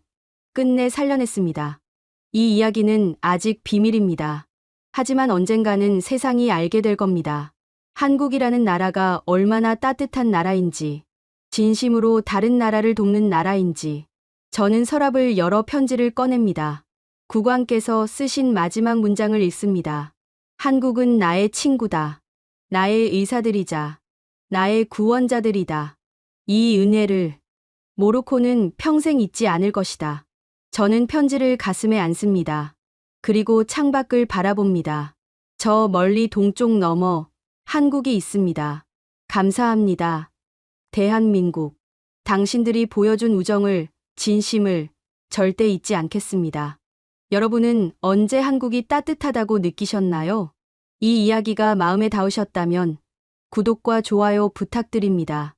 끝내 살려냈습니다. 이 이야기는 아직 비밀입니다. 하지만 언젠가는 세상이 알게 될 겁니다. 한국이라는 나라가 얼마나 따뜻한 나라인지, 진심으로 다른 나라를 돕는 나라인지. 저는 서랍을 열어 편지를 꺼냅니다. 국왕께서 쓰신 마지막 문장을 읽습니다. 한국은 나의 친구다. 나의 의사들이자 나의 구원자들이다. 이 은혜를 모로코는 평생 잊지 않을 것이다. 저는 편지를 가슴에 안습니다. 그리고 창밖을 바라봅니다. 저 멀리 동쪽 너머 한국이 있습니다. 감사합니다. 대한민국. 당신들이 보여준 우정을, 진심을 절대 잊지 않겠습니다. 여러분은 언제 한국이 따뜻하다고 느끼셨나요? 이 이야기가 마음에 닿으셨다면 구독과 좋아요 부탁드립니다.